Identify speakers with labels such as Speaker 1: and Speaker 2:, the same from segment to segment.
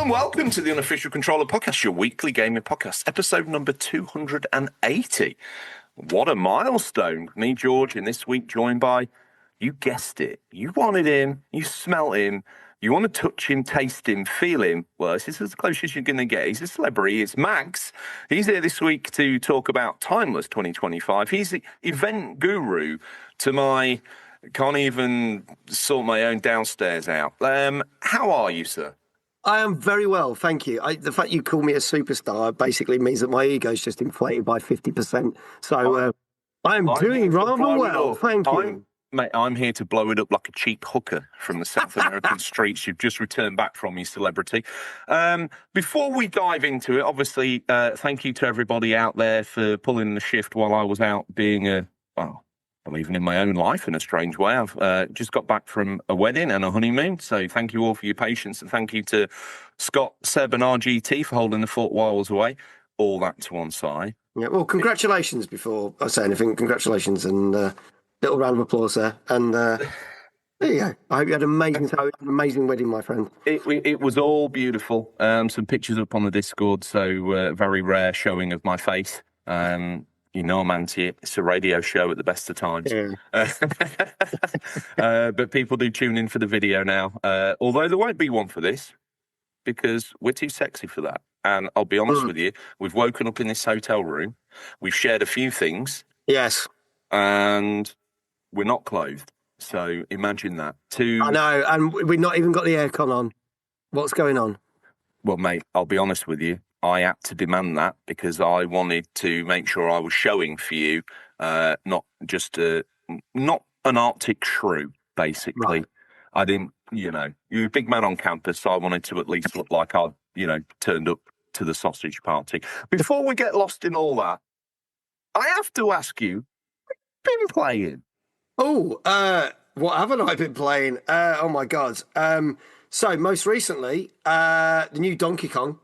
Speaker 1: Welcome to the Unofficial Controller Podcast, your weekly gaming podcast, episode number 280. What a milestone. Me, George, and this week joined by, you guessed it, you wanted him, you smelt him, you want to touch him, taste him, feel him. Well, this is as close as you're going to get. He's a celebrity. It's Max. He's here this week to talk about Timeless 2025. He's the event guru to my, can't even sort my own downstairs out. How are you, sir?
Speaker 2: I am very well, thank you. The fact you call me a superstar basically means that my ego's just inflated by 50%. So I'm doing rather well, thank you.
Speaker 1: Mate, I'm here to blow it up like a cheap hooker from the South American streets you've just returned back from, you celebrity. Before we dive into it, obviously, thank you to everybody out there for pulling the shift while I was out being believing in my own life in a strange way. I've just got back from a wedding and a honeymoon, so thank you all for your patience, and thank you to Scott, Seb and RGT for holding the fort while I was away. All that to one side.
Speaker 2: Yeah, well, congratulations before I say anything. Congratulations, and little round of applause there. And there you go. I hope you had an amazing wedding, my friend.
Speaker 1: It was all beautiful. Some pictures up on the Discord, so very rare showing of my face. You know I'm anti it. It's a radio show at the best of times. Yeah. But people do tune in for the video now. Although there won't be one for this, because we're too sexy for that. And I'll be honest with you, we've woken up in this hotel room. We've shared a few things.
Speaker 2: Yes.
Speaker 1: And we're not clothed. So imagine that.
Speaker 2: I know, and we've not even got the aircon on. What's going on?
Speaker 1: Well, mate, I'll be honest with you. I had to demand that because I wanted to make sure I was showing for you, not just not an Arctic shrew, basically. Right. I didn't, you're a big man on campus, so I wanted to at least look like I'd, turned up to the sausage party. Before we get lost in all that, I have to ask you, what have you been playing?
Speaker 2: Oh, what haven't I been playing? Oh my God. So most recently, the new Donkey Kong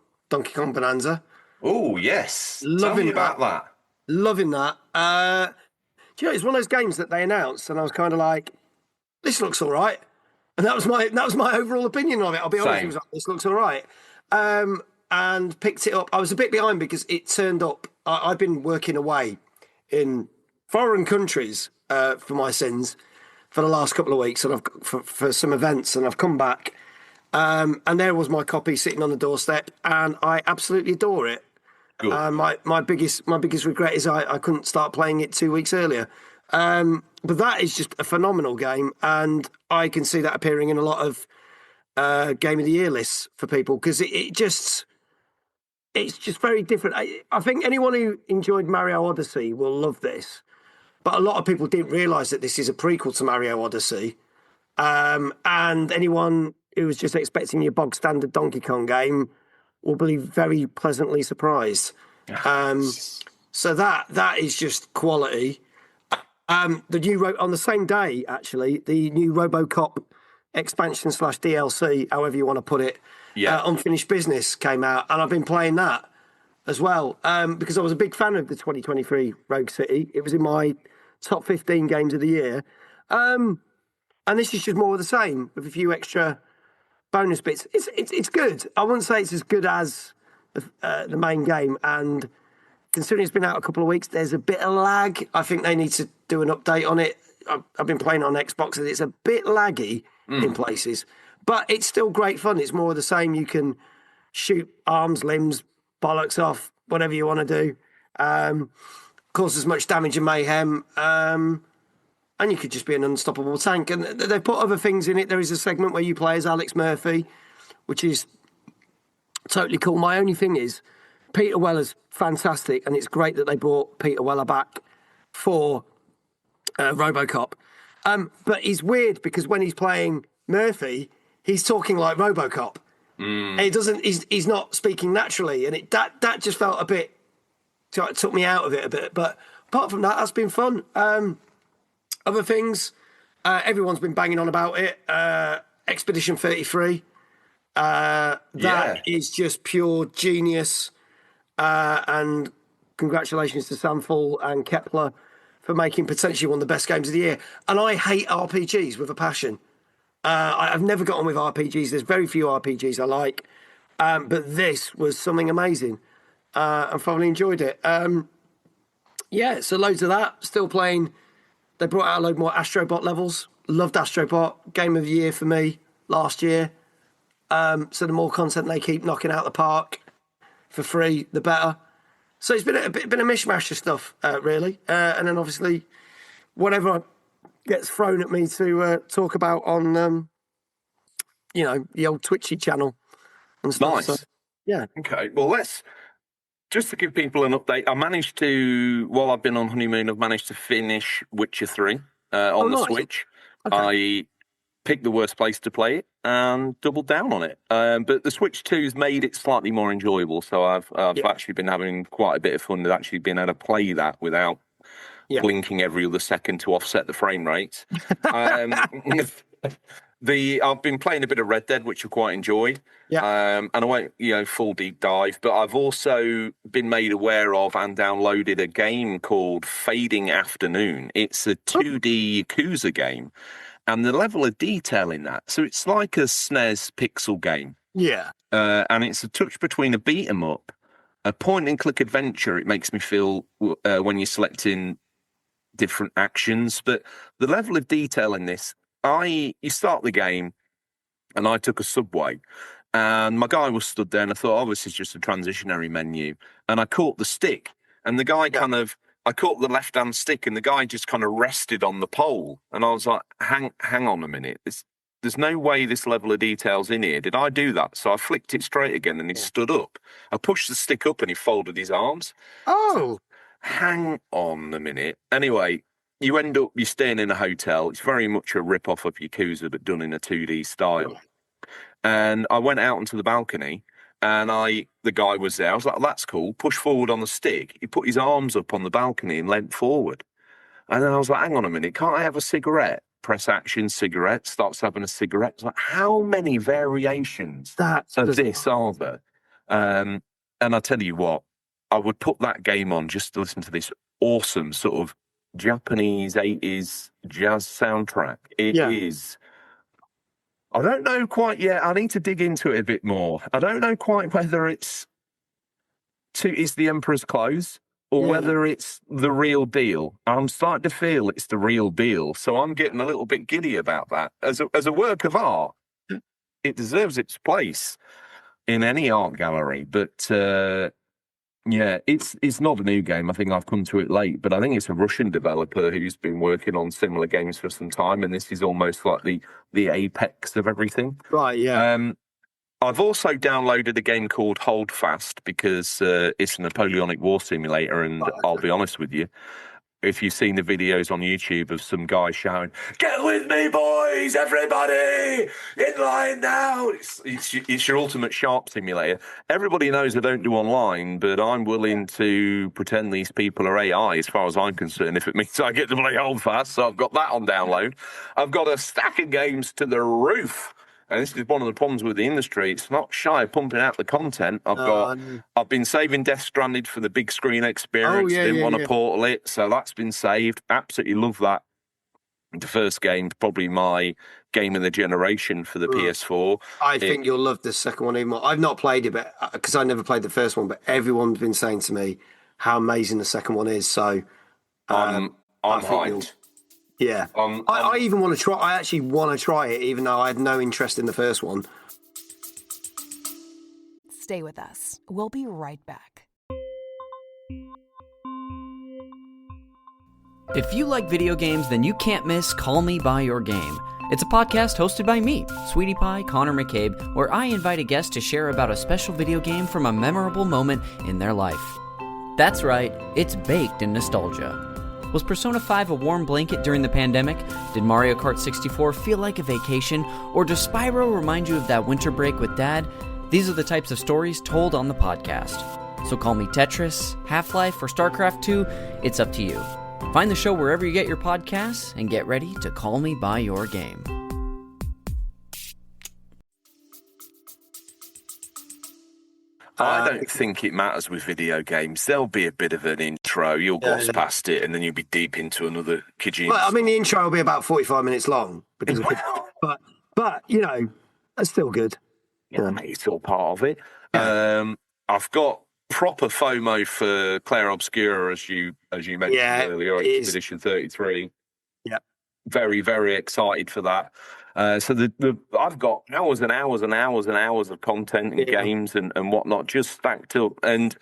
Speaker 2: Bonanza.
Speaker 1: Oh, yes. Tell me about that.
Speaker 2: Loving that. Do you know, it's one of those games that they announced, and I was kind of like, this looks all right. And that was my overall opinion of it. I'll be honest, it was like, this looks all right. And picked it up. I was a bit behind because it turned up. I've been working away in foreign countries for my sins for the last couple of weeks, and I've for some events, and I've come back. And there was my copy sitting on the doorstep, and I absolutely adore it. My biggest regret is I couldn't start playing it 2 weeks earlier. But that is just a phenomenal game, and I can see that appearing in a lot of Game of the Year lists for people because it's just very different. I think anyone who enjoyed Mario Odyssey will love this, but a lot of people didn't realise that this is a prequel to Mario Odyssey, and anyone who was just expecting your bog standard Donkey Kong game will be very pleasantly surprised. So that is just quality. The new on the same day, actually, the new RoboCop expansion / DLC, however you want to put it, Unfinished Business came out, and I've been playing that as well because I was a big fan of the 2023 Rogue City. It was in my top 15 games of the year, and this is just more of the same with a few extra bonus bits. It's good. I wouldn't say it's as good as the main game, and considering it's been out a couple of weeks, there's a bit of lag. I think they need to do an update on it. I've been playing on Xbox, and it's a bit laggy in places, but it's still great fun. It's more of the same. You can shoot arms, limbs, bollocks off, whatever you want to do. Cause as much damage and mayhem. And you could just be an unstoppable tank. And they've put other things in it. There is a segment where you play as Alex Murphy, which is totally cool. My only thing is, Peter Weller's fantastic, and it's great that they brought Peter Weller back for RoboCop. But he's weird because when he's playing Murphy, he's talking like RoboCop. And he's not speaking naturally, and that just felt a bit, it took me out of it a bit. But apart from that, that's been fun. Other things, Everyone's been banging on about it. Expedition 33. That is just pure genius. And congratulations to Samfall and Kepler for making potentially one of the best games of the year. And I hate RPGs with a passion. I've never got on with RPGs. There's very few RPGs I like. But this was something amazing. I thoroughly enjoyed it. So loads of that. Still playing. They brought out a load more Astrobot levels. Loved Astrobot. Game of the year for me last year. So the more content they keep knocking out the park for free, the better. So it's been a mishmash of stuff, really. And then obviously whatever gets thrown at me to talk about on, the old Twitchy channel and stuff.
Speaker 1: Nice.
Speaker 2: So, yeah.
Speaker 1: Okay. Well, just to give people an update, I managed to, while I've been on honeymoon, I've managed to finish Witcher 3 on the Switch. Okay. I picked the worst place to play it and doubled down on it. But the Switch 2's made it slightly more enjoyable. So I've actually been having quite a bit of fun with actually being able to play that without blinking every other second to offset the frame rate. I've been playing a bit of Red Dead, which I quite enjoy. Yeah. And I won't, full deep dive, but I've also been made aware of and downloaded a game called Fading Afternoon. It's a 2D Yakuza game. And the level of detail in that, so it's like a SNES pixel game. Yeah. And it's a touch between a beat 'em up, a point-and-click adventure, it makes me feel, when you're selecting different actions. But the level of detail in this, you start the game, and I took a subway, and my guy was stood there, and I thought, this is just a transitionary menu. And I caught the stick, and the guy I caught the left-hand stick, and the guy just kind of rested on the pole. And I was like, hang on a minute. There's no way this level of detail's in here. Did I do that? So I flicked it straight again, and he stood up. I pushed the stick up, and he folded his arms. Oh! Hang on a minute. Anyway, you're staying in a hotel. It's very much a rip-off of Yakuza, but done in a 2D style. And I went out onto the balcony, and the guy was there. I was like, that's cool. Push forward on the stick. He put his arms up on the balcony and leant forward. And then I was like, hang on a minute. Can't I have a cigarette? Press action, cigarette. Starts having a cigarette. It's like, how many variations of this are there? And I tell you what, I would put that game on just to listen to this awesome sort of Japanese 80s jazz soundtrack. It is... I don't know quite yet. I need to dig into it a bit more. I don't know quite whether it's the Emperor's Clothes or whether it's the real deal. I'm starting to feel it's the real deal. So I'm getting a little bit giddy about that. As a work of art, it deserves its place in any art gallery. But it's not a new game. I think I've come to it late, but I think it's a Russian developer who's been working on similar games for some time, and this is almost like the apex of everything. Right, yeah. I've also downloaded a game called Hold Fast because it's a Napoleonic War simulator, and I'll be honest with you, if you've seen the videos on YouTube of some guy shouting, "Get with me, boys, everybody, in line now." It's your ultimate sharp simulator. Everybody knows I don't do online, but I'm willing to pretend these people are AI as far as I'm concerned, if it means I get to play Hold Fast. So I've got that on download. I've got a stack of games to the roof. And this is one of the problems with the industry. It's not shy of pumping out the content. I've been saving Death Stranded for the big screen experience. Didn't want to portal it, so that's been saved. Absolutely love that. The first game's probably my game of the generation for the PS4.
Speaker 2: I think you'll love the second one even more. I've not played it, but because I never played the first one, but everyone's been saying to me how amazing the second one is. So
Speaker 1: I'm hyped.
Speaker 2: Yeah, I even want to try. I actually want to try it, even though I had no interest in the first one.
Speaker 3: Stay with us. We'll be right back. If you like video games, then you can't miss Call Me By Your Game. It's a podcast hosted by me, Sweetie Pie Connor McCabe, where I invite a guest to share about a special video game from a memorable moment in their life. That's right, it's baked in nostalgia. Was Persona 5 a warm blanket during the pandemic? Did Mario Kart 64 feel like a vacation? Or does Spyro remind you of that winter break with Dad? These are the types of stories told on the podcast. So call me Tetris, Half-Life, or StarCraft 2, it's up to you. Find the show wherever you get your podcasts and get ready to call me by your game.
Speaker 1: I don't think it matters with video games. There'll be a bit of an intro. You'll gloss past it, and then you'll be deep into another kitchen.
Speaker 2: Well, I mean, the intro will be about 45 minutes long, because of but you know, that's still good.
Speaker 1: Yeah, mate, it's all part of it. Yeah. I've got proper FOMO for Claire Obscura, as you mentioned earlier, Expedition 33.
Speaker 2: Yeah,
Speaker 1: very, very excited for that. So I've got hours and hours and hours and hours of content and games and whatnot just stacked up. And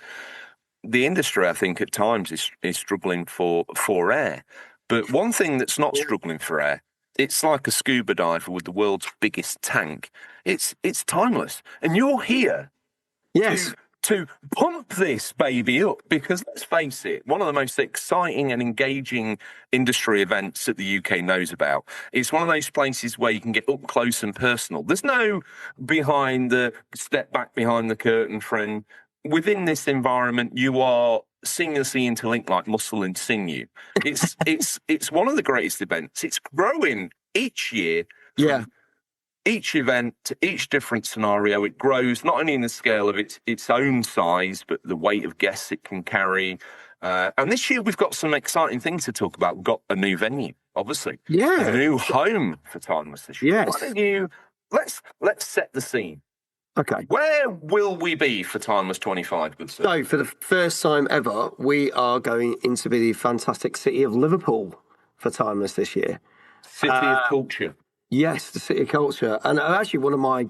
Speaker 1: the industry, I think, at times is struggling for air. But one thing that's not struggling for air, it's like a scuba diver with the world's biggest tank. It's timeless. And you're here.
Speaker 2: Yes.
Speaker 1: To pump this baby up, because let's face it, one of the most exciting and engaging industry events that the UK knows about. It's one of those places where you can get up close and personal. There's no step back behind the curtain, friend. Within this environment, you are seamlessly interlinked like muscle and sinew. It's one of the greatest events. It's growing each year.
Speaker 2: Yeah.
Speaker 1: Each event, each different scenario, it grows not only in the scale of its own size, but the weight of guests it can carry. And this year we've got some exciting things to talk about. We've got a new venue, obviously.
Speaker 2: Yeah.
Speaker 1: A new home for Tarmys this year.
Speaker 2: Yes.
Speaker 1: Why don't let's set the scene.
Speaker 2: Okay.
Speaker 1: Where will we be for Tarmys 25, good sir?
Speaker 2: So, for the first time ever, we are going into the fantastic city of Liverpool for Tarmys this year.
Speaker 1: City of Culture.
Speaker 2: Yes, the City of Culture, and actually one of my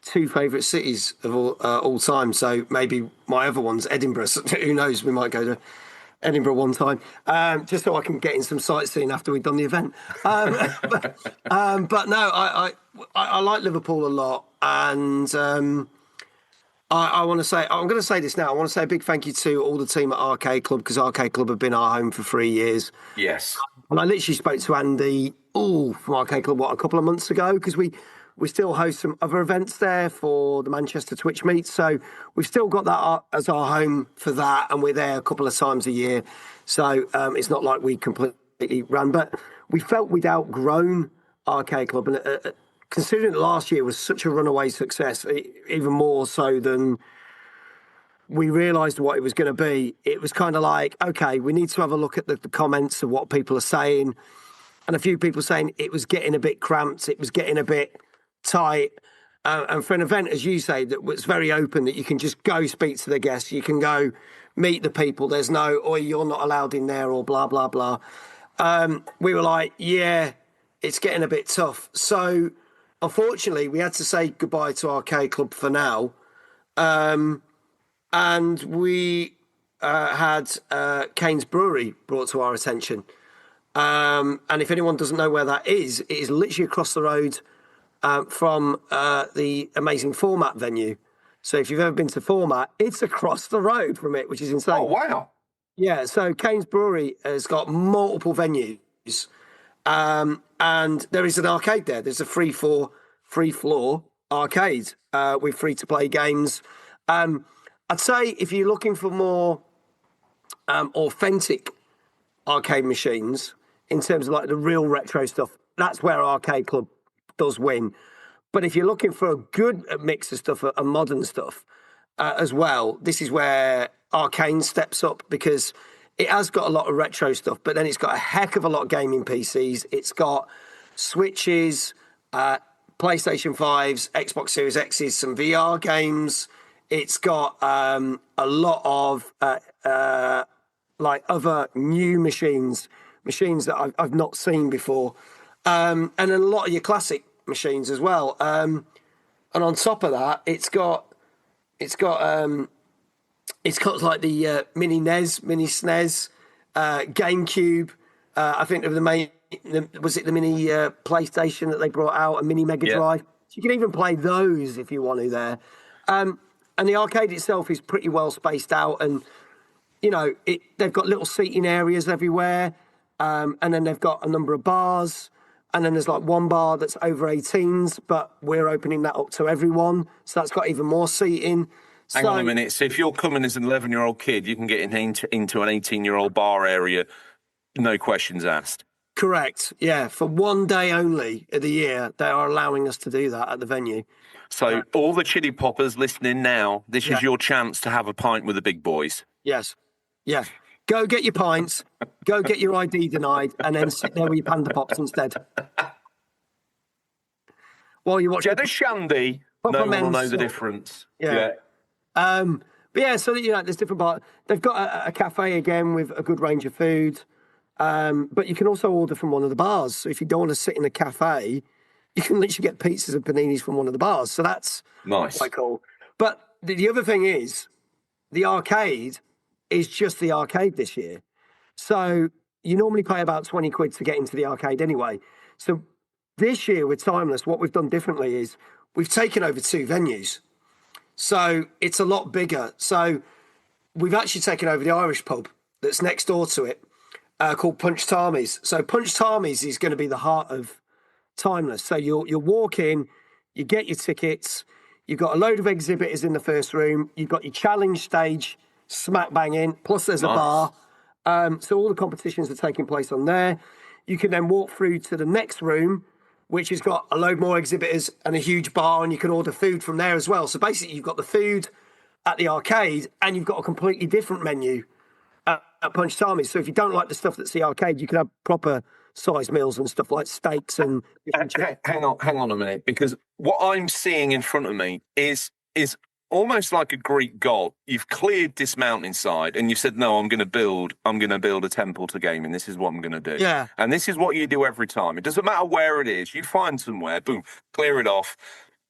Speaker 2: two favourite cities of all time. So maybe my other one's Edinburgh. So who knows? We might go to Edinburgh one time, just so I can get in some sightseeing after we've done the event. But no, I like Liverpool a lot, and I want to say, I'm going to say this now. I want to say a big thank you to all the team at Arcade Club, because Arcade Club have been our home for 3 years.
Speaker 1: Yes.
Speaker 2: And I literally spoke to Andy from Arcade Club, a couple of months ago, because we still host some other events there for the Manchester Twitch meet. So we've still got that as our home for that, and we're there a couple of times a year. So it's not like we completely ran, but we felt we'd outgrown Arcade Club. And considering that last year was such a runaway success, even more so than we realised what it was going to be, it was kind of like, okay, we need to have a look at the comments of what people are saying. And a few people saying it was getting a bit cramped, it was getting a bit tight. And for an event, as you say, that was very open, that you can just go speak to the guests, you can go meet the people, there's no, or you're not allowed in there, or blah, blah, blah. We were like, yeah, it's getting a bit tough. So unfortunately, we had to say goodbye to Arcade Club for now. And we had Kane's Brewery brought to our attention. And if anyone doesn't know where that is, it is literally across the road from the amazing Format venue. So if you've ever been to Format, it's across the road from it, which is insane.
Speaker 1: Oh, wow.
Speaker 2: Yeah, so Kane's Brewery has got multiple venues. And there is an arcade there. There's a free floor arcade with free-to-play games. I'd say if you're looking for more authentic arcade machines, in terms of like the real retro stuff, that's where Arcade Club does win. But if you're looking for a good mix of stuff and modern stuff as well, this is where Arcane steps up, because it has got a lot of retro stuff, but then it's got a heck of a lot of gaming PCs. It's got Switches, PlayStation 5s, Xbox Series X's, some VR games. It's got a lot of like other new machines that I've not seen before, and then a lot of your classic machines as well. And on top of that, it's got like the mini NES, mini SNES, GameCube. I think of the main. Was it the mini PlayStation that they brought out, a mini Mega Drive? So you can even play those if you want to there. And the arcade itself is pretty well spaced out, and you know they've got little seating areas everywhere, and then they've got a number of bars, and then there's like one bar that's over 18s, but we're opening that up to everyone, so that's got even more seating.
Speaker 1: Hang on a minute. So if you're coming as an 11-year-old kid, you can get into an 18-year-old bar area No questions asked.
Speaker 2: Correct. Yeah, for one day only of the year, they are allowing us to do that at the venue.
Speaker 1: So all the chili poppers listening now, this is your chance to have a pint with the big boys.
Speaker 2: Yes. Yeah. Go get your pints, go get your ID denied, and then sit there with your Panda Pops instead. While you watch...
Speaker 1: Get a shandy. No one will know the difference.
Speaker 2: Yeah. But yeah, so there's different parts. They've got a cafe again with a good range of food. But you can also order from one of the bars. So if you don't want to sit in a cafe, you can literally get pizzas and paninis from one of the bars. So that's
Speaker 1: nice.
Speaker 2: Quite cool. But the other thing is, the arcade is just the arcade this year. So you normally pay about 20 quid to get into the arcade anyway. So this year with Timeless, what we've done differently is we've taken over 2 venues. So it's a lot bigger. So we've actually taken over the Irish pub that's next door to it, called Punch Tarmys. So Punch Tarmys is going to be the heart of Timeless. So you'll walk in, you get your tickets, you've got a load of exhibitors in the first room, you've got your challenge stage smack bang in, plus there's a bar. So all the competitions are taking place on there. You can then walk through to the next room, which has got a load more exhibitors and a huge bar, and you can order food from there as well. So basically you've got the food at the arcade and you've got a completely different menu at Punch Tarmys. So if you don't like the stuff that's the arcade, you can have proper size meals and stuff like steaks and...
Speaker 1: Hang on a minute, because what I'm seeing in front of me is almost like a Greek god. You've cleared this mountainside and you said, no, I'm going to build a temple to gaming. This is what I'm going to do.
Speaker 2: Yeah.
Speaker 1: And this is what you do every time. It doesn't matter where it is. You find somewhere, boom, clear it off.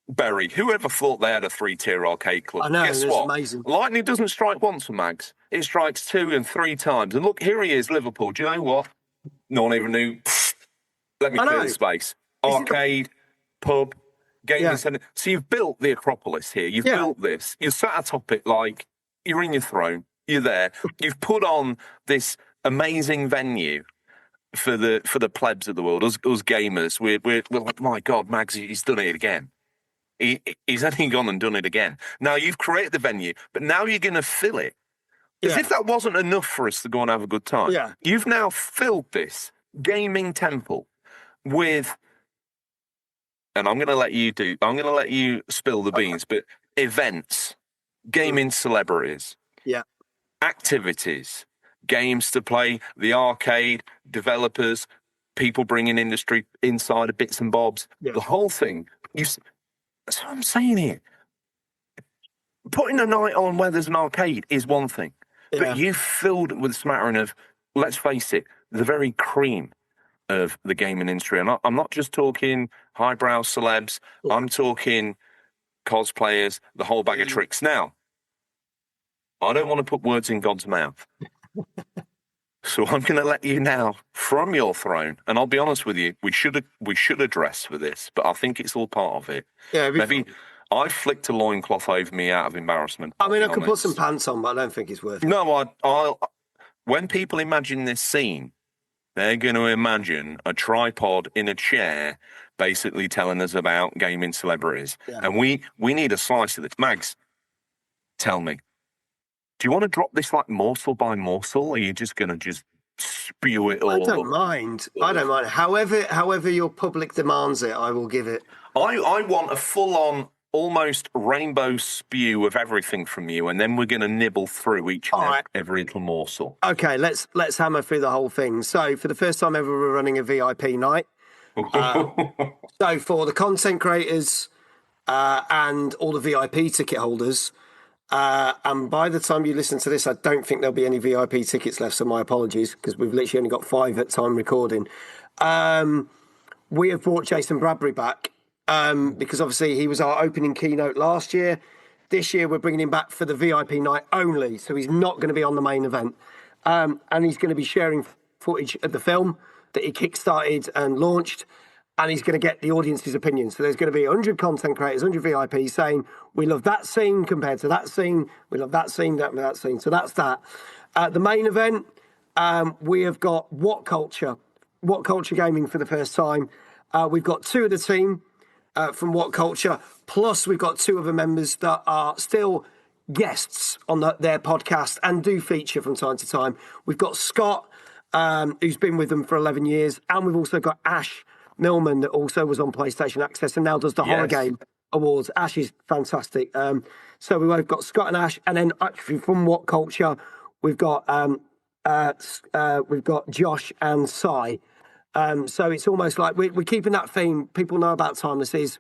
Speaker 1: Bury. Whoever thought they had a 3-tier arcade club?
Speaker 2: I know,
Speaker 1: Guess
Speaker 2: it's
Speaker 1: what?
Speaker 2: amazing.
Speaker 1: Lightning doesn't strike once for Mags. It strikes 2 and 3 times. And look, here he is, Liverpool. Do you know what? No one even knew. Let me clear the space. Arcade, pub, gaming centre. So you've built the Acropolis here. You've built this. You're sat atop it like you're in your throne. You're there. You've put on this amazing venue for the plebs of the world. Us gamers, we're like, my God, Mags, he's done it again. He's only gone and done it again. Now you've created the venue, but now you're going to fill it. As if that wasn't enough for us to go and have a good time.
Speaker 2: Yeah.
Speaker 1: You've now filled this gaming temple with, and I'm going to let you spill the beans, but events, gaming celebrities, activities, games to play, the arcade, developers, people bringing industry insider bits and bobs, the whole thing. That's what I'm saying here. Putting a night on where there's an arcade is one thing, but you filled it with a smattering of, let's face it, the very cream of the gaming industry. I'm not just talking highbrow celebs. I'm talking cosplayers, the whole bag of tricks. Now, I don't want to put words in God's mouth. So I'm going to let you now, from your throne, and I'll be honest with you, we should address for this, but I think it's all part of it.
Speaker 2: Yeah,
Speaker 1: maybe I flicked a loincloth over me out of embarrassment.
Speaker 2: I mean, I could put some pants on, but I don't think it's worth it.
Speaker 1: No, I'll. When people imagine this scene, they're going to imagine a tripod in a chair, basically telling us about gaming celebrities, and we need a slice of this. Mags, tell me. Do you want to drop this like morsel by morsel, or are you just going to just spew it all?
Speaker 2: I don't mind. However your public demands it, I will give it.
Speaker 1: I want a full-on, almost rainbow spew of everything from you, and then we're going to nibble through each and every little morsel.
Speaker 2: Okay, let's hammer through the whole thing. So for the first time ever, we're running a VIP night. So for the content creators and all the VIP ticket holders, and by the time you listen to this, I don't think there'll be any VIP tickets left, so my apologies, because we've literally only got 5 at time recording. We have brought Jason Bradbury back because obviously he was our opening keynote last year. This year we're bringing him back for the VIP night only, so he's not going to be on the main event. And he's going to be sharing footage of the film that he kickstarted and launched, and he's going to get the audience's opinion. So there's going to be 100 content creators, 100 VIPs saying, we love that scene compared to that scene, we love that scene, that scene. So that's that. The main event, we have got WhatCulture Gaming for the first time. We've got 2 of the team from WhatCulture, plus we've got 2 other members that are still guests on their podcast and do feature from time to time. We've got Scott, who's been with them for 11 years. And we've also got Ash Millman, that also was on PlayStation Access and now does the Horror Game Awards. Ash is fantastic. So we've got Scott and Ash, and then actually from WhatCulture, we've got Josh and Cy. So it's almost like we're keeping that theme. People know about Timeless is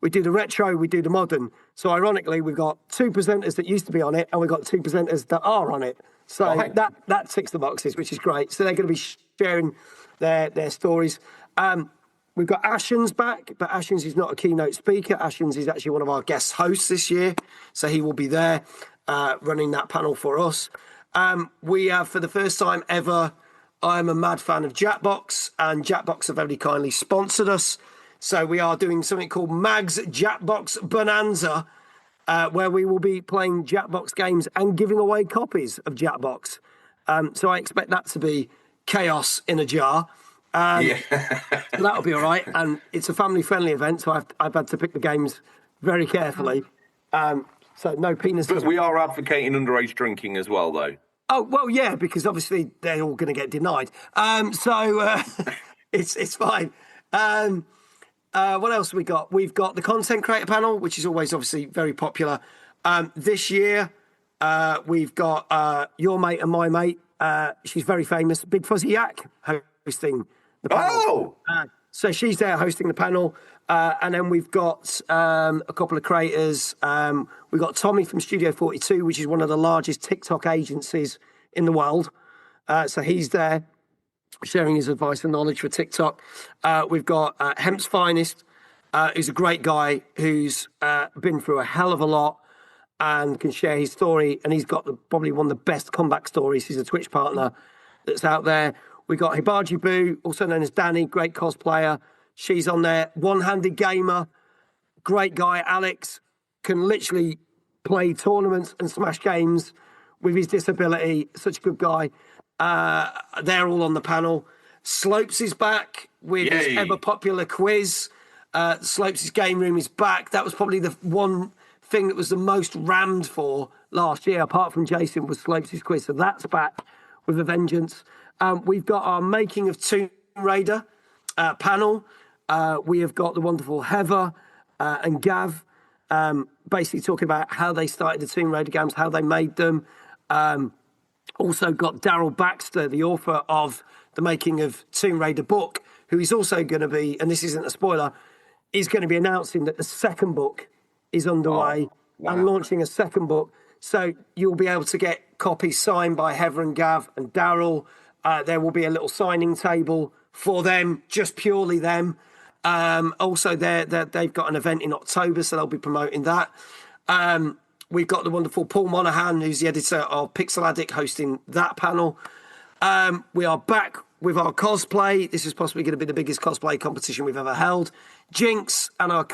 Speaker 2: we do the retro, we do the modern. So ironically, we've got 2 presenters that used to be on it, and we've got 2 presenters that are on it. So that ticks the boxes, which is great. So they're going to be sharing their stories. We've got Ashen's back, but Ashen's is not a keynote speaker. Ashen's is actually one of our guest hosts this year. So he will be there running that panel for us. We have, for the first time ever, I'm a mad fan of Jackbox, and Jackbox have very kindly sponsored us. So we are doing something called Mag's Jackbox Bonanza, where we will be playing Jackbox games and giving away copies of Jackbox. So I expect that to be chaos in a jar. So that'll be all right. And it's a family-friendly event, so I've had to pick the games very carefully. So no penis.
Speaker 1: But we are advocating underage drinking as well, though.
Speaker 2: Oh, well, yeah, because obviously they're all going to get denied. So it's fine. What else have we got? We've got the content creator panel, which is always obviously very popular. This year, we've got your mate and my mate. She's very famous, Big Fuzzy Yak, hosting the panel. So she's there hosting the panel. And then we've got a couple of creators. We've got Tommy from Studio 42, which is one of the largest TikTok agencies in the world. So he's there sharing his advice and knowledge for TikTok. We've got Hemp's Finest, who's a great guy who's been through a hell of a lot and can share his story. And he's got probably one of the best comeback stories. He's a Twitch partner that's out there. We've got Hibaji Boo, also known as Danny, great cosplayer. She's on there. One-handed gamer, great guy. Alex can literally play tournaments and smash games with his disability. Such a good guy. They're all on the panel. Slopes is back with his ever-popular quiz. Slopes' game room is back. That was probably the one thing that was the most rammed for last year, apart from Jason, was Slopes' quiz. So that's back with a vengeance. We've got our Making of Tomb Raider panel. We have got the wonderful Heather and Gav basically talking about how they started the Tomb Raider games, how they made them. Also got Daryl Baxter, the author of the Making of Tomb Raider book, who is also going to be, and this isn't a spoiler, is going to be announcing that the second book is underway and launching a second book. So you'll be able to get copies signed by Heather and Gav and Daryl. There will be a little signing table for them, just purely them. Also, they've got an event in October, so they'll be promoting that. We've got the wonderful Paul Monaghan, who's the editor of Pixel Addict, hosting that panel. We are back with our cosplay. This is possibly going to be the biggest cosplay competition we've ever held. Jinx and our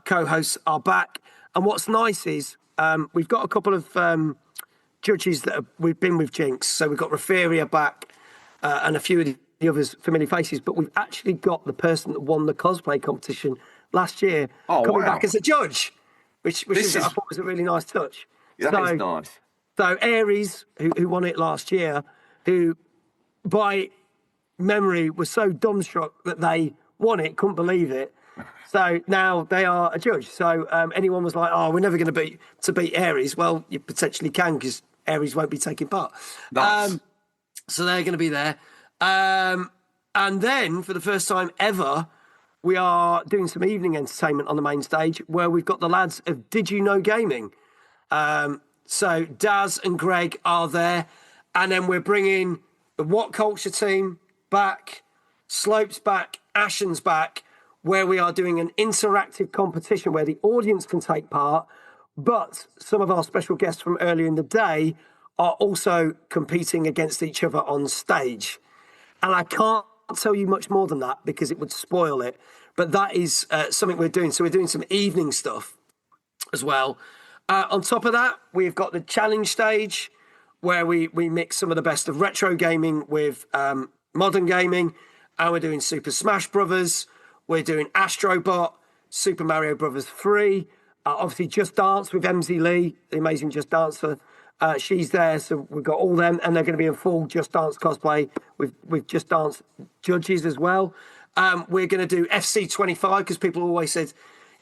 Speaker 2: co-hosts are back. And what's nice is we've got a couple of judges that we've been with Jinx. So we've got Raferia back and a few of the others familiar faces. But we've actually got the person that won the cosplay competition last year coming back as a judge, which I thought was a really nice touch.
Speaker 1: That is nice.
Speaker 2: So Aries, who won it last year, who by memory was so dumbstruck that they won it, couldn't believe it. So now they are a judge. So anyone was like, "Oh, we're never going to beat Aries." Well, you potentially can, because Aries won't be taking part.
Speaker 1: Nice.
Speaker 2: So they're going to be there. And then for the first time ever, we are doing some evening entertainment on the main stage, where we've got the lads of Did You Know Gaming. So Daz and Greg are there, and then we're bringing the WhatCulture team back, Slopes back, Ashen's back, where we are doing an interactive competition where the audience can take part, but some of our special guests from earlier in the day are also competing against each other on stage. And I can't tell you much more than that because it would spoil it, but that is something we're doing. So we're doing some evening stuff as well. On top of that, we've got the challenge stage, where we mix some of the best of retro gaming with modern gaming, and we're doing Super Smash Brothers, we're doing Astrobot, Super Mario Brothers 3, obviously Just Dance with MZ Lee, the amazing Just Dancer, She's there, so we've got all them, and they're going to be in full Just Dance cosplay with Just Dance judges as well. We're going to do FC 25 because people always said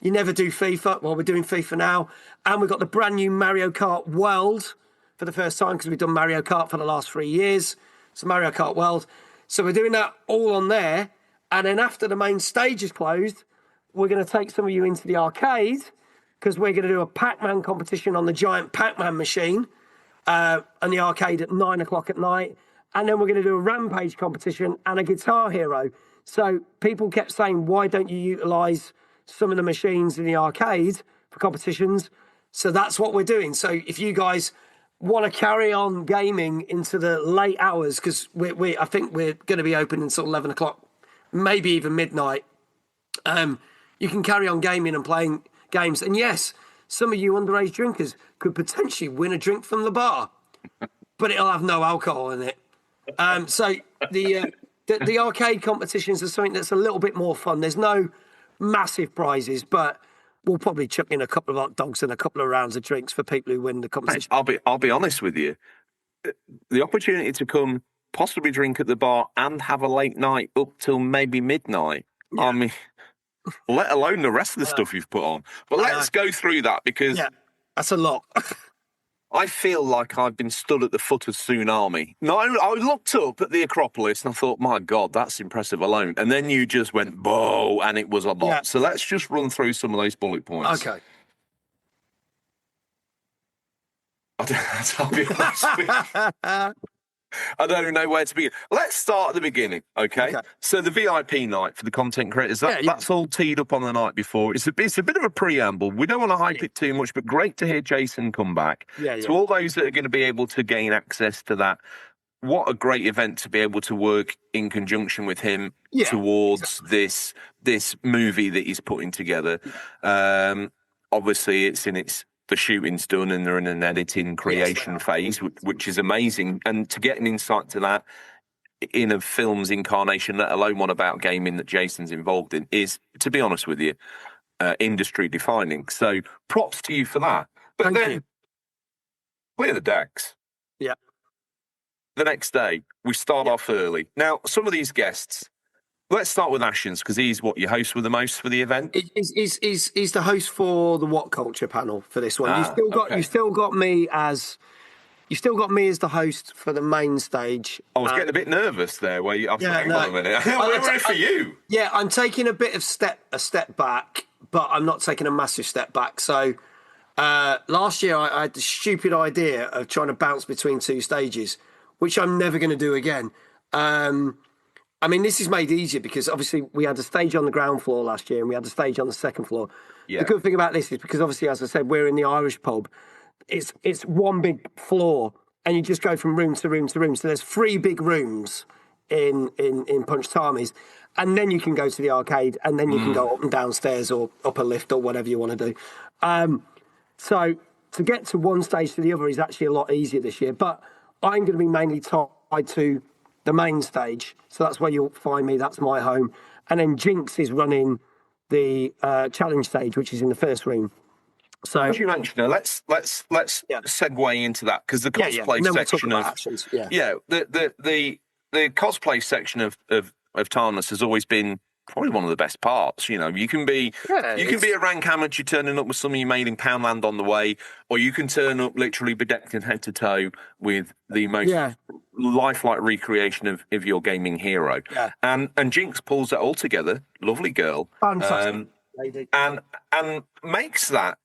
Speaker 2: you never do FIFA. Well, we're doing FIFA now, and we've got the brand new Mario Kart World for the first time because we've done Mario Kart for the last 3 years. So Mario Kart World. So we're doing that all on there, and then after the main stage is closed, we're going to take some of you into the arcade because we're going to do a Pac-Man competition on the giant Pac-Man machine. And the arcade at 9 o'clock at night. And then we're going to do a Rampage competition and a Guitar Hero. So people kept saying, why don't you utilise some of the machines in the arcade for competitions? So that's what we're doing. So if you guys want to carry on gaming into the late hours, because I think we're going to be open until 11 o'clock, maybe even midnight, you can carry on gaming and playing games. And yes, some of you underage drinkers could potentially win a drink from the bar, but it'll have no alcohol in it. So the arcade competitions are something that's a little bit more fun. There's no massive prizes, but we'll probably chuck in a couple of hot dogs and a couple of rounds of drinks for people who win the competition.
Speaker 1: I'll be honest with you. The opportunity to come possibly drink at the bar and have a late night up till maybe midnight. Yeah. I mean, let alone the rest of the stuff you've put on. But let's go through that because
Speaker 2: that's a lot.
Speaker 1: I feel like I've been stood at the foot of tsunami. No, I looked up at the Acropolis and I thought, my God, that's impressive alone. And then you just went, whoa, and it was a lot. Yeah. So let's just run through some of those bullet points.
Speaker 2: Okay.
Speaker 1: I'll be honest with you. I don't even know where to begin. Let's start at the beginning, okay? So the VIP night for the content creators, that's all teed up on the night before. It's a bit of a preamble. We don't want to hype it too much, but great to hear Jason come back. To all those that are going to be able to gain access to that, what a great event to be able to work in conjunction with him towards this movie that he's putting together. Obviously, the shooting's done and they're in an editing creation phase, which is amazing. And to get an insight to that in a film's incarnation, let alone one about gaming that Jason's involved in, is, to be honest with you, industry defining. So props to you for that. But then, clear the decks.
Speaker 2: Yeah.
Speaker 1: The next day, we start off early. Now, some of these guests, let's start with Ashen's because he's your host with the most for the event.
Speaker 2: He's the host for the WhatCulture panel for this one. You still got me as the host for the main stage.
Speaker 1: I was getting a bit nervous there. Hang on a minute. We're ready for you.
Speaker 2: Yeah, I'm taking a bit of a step back, but I'm not taking a massive step back. So last year I had the stupid idea of trying to bounce between two stages, which I'm never going to do again. I mean, this is made easier because obviously we had a stage on the ground floor last year and we had a stage on the second floor. Yeah. The good thing about this is because obviously, as I said, we're in the Irish pub. It's one big floor and you just go from room to room to room. So there's 3 big rooms in Punch Tarmys, and then you can go to the arcade and then you can go up and downstairs or up a lift or whatever you want to do. So to get to one stage to the other is actually a lot easier this year. But I'm going to be mainly tied to the main stage, so that's where you'll find me. That's my home, and then Jinx is running the challenge stage, which is in the first room. So,
Speaker 1: as you mentioned, let's segue into that because the cosplay section of the cosplay section of Tarnus has always been probably one of the best parts. You know, you can be a rank amateur turning up with something you made in Poundland on the way, or you can turn up literally bedecked in head to toe with the most lifelike recreation of your gaming hero. Yeah. And Jinx pulls that all together. Lovely girl.
Speaker 2: Fantastic lady.
Speaker 1: And makes that,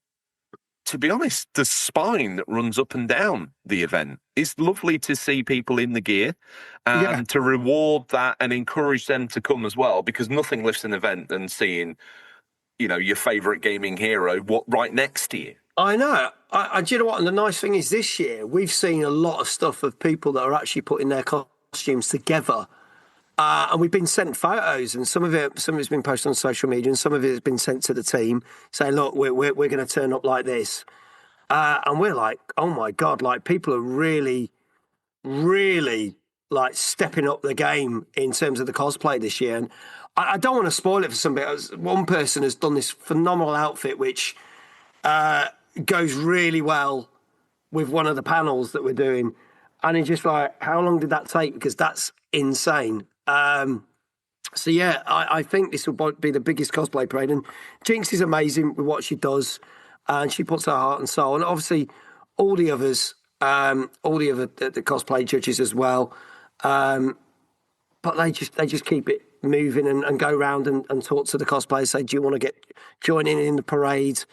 Speaker 1: to be honest, the spine that runs up and down the event. It's lovely to see people in the gear and to reward that and encourage them to come as well, because nothing lifts an event than seeing, your favourite gaming hero right next to you.
Speaker 2: I know. Do you know what? And the nice thing is this year, we've seen a lot of stuff of people that are actually putting their costumes together. And we've been sent photos, and some of it's been posted on social media, and some of it has been sent to the team saying, look, we're going to turn up like this. And we're like, oh my God, like people are really, really like stepping up the game in terms of the cosplay this year. And I don't want to spoil it for somebody. One person has done this phenomenal outfit, which goes really well with one of the panels that we're doing, and it's just like, how long did that take? Because that's insane. So yeah, I think this will be the biggest cosplay parade, and Jinx is amazing with what she does, and she puts her heart and soul, and obviously all the others, the cosplay judges as well, but they just keep it moving and go around and talk to the cosplayers, say, do you want to join in the parade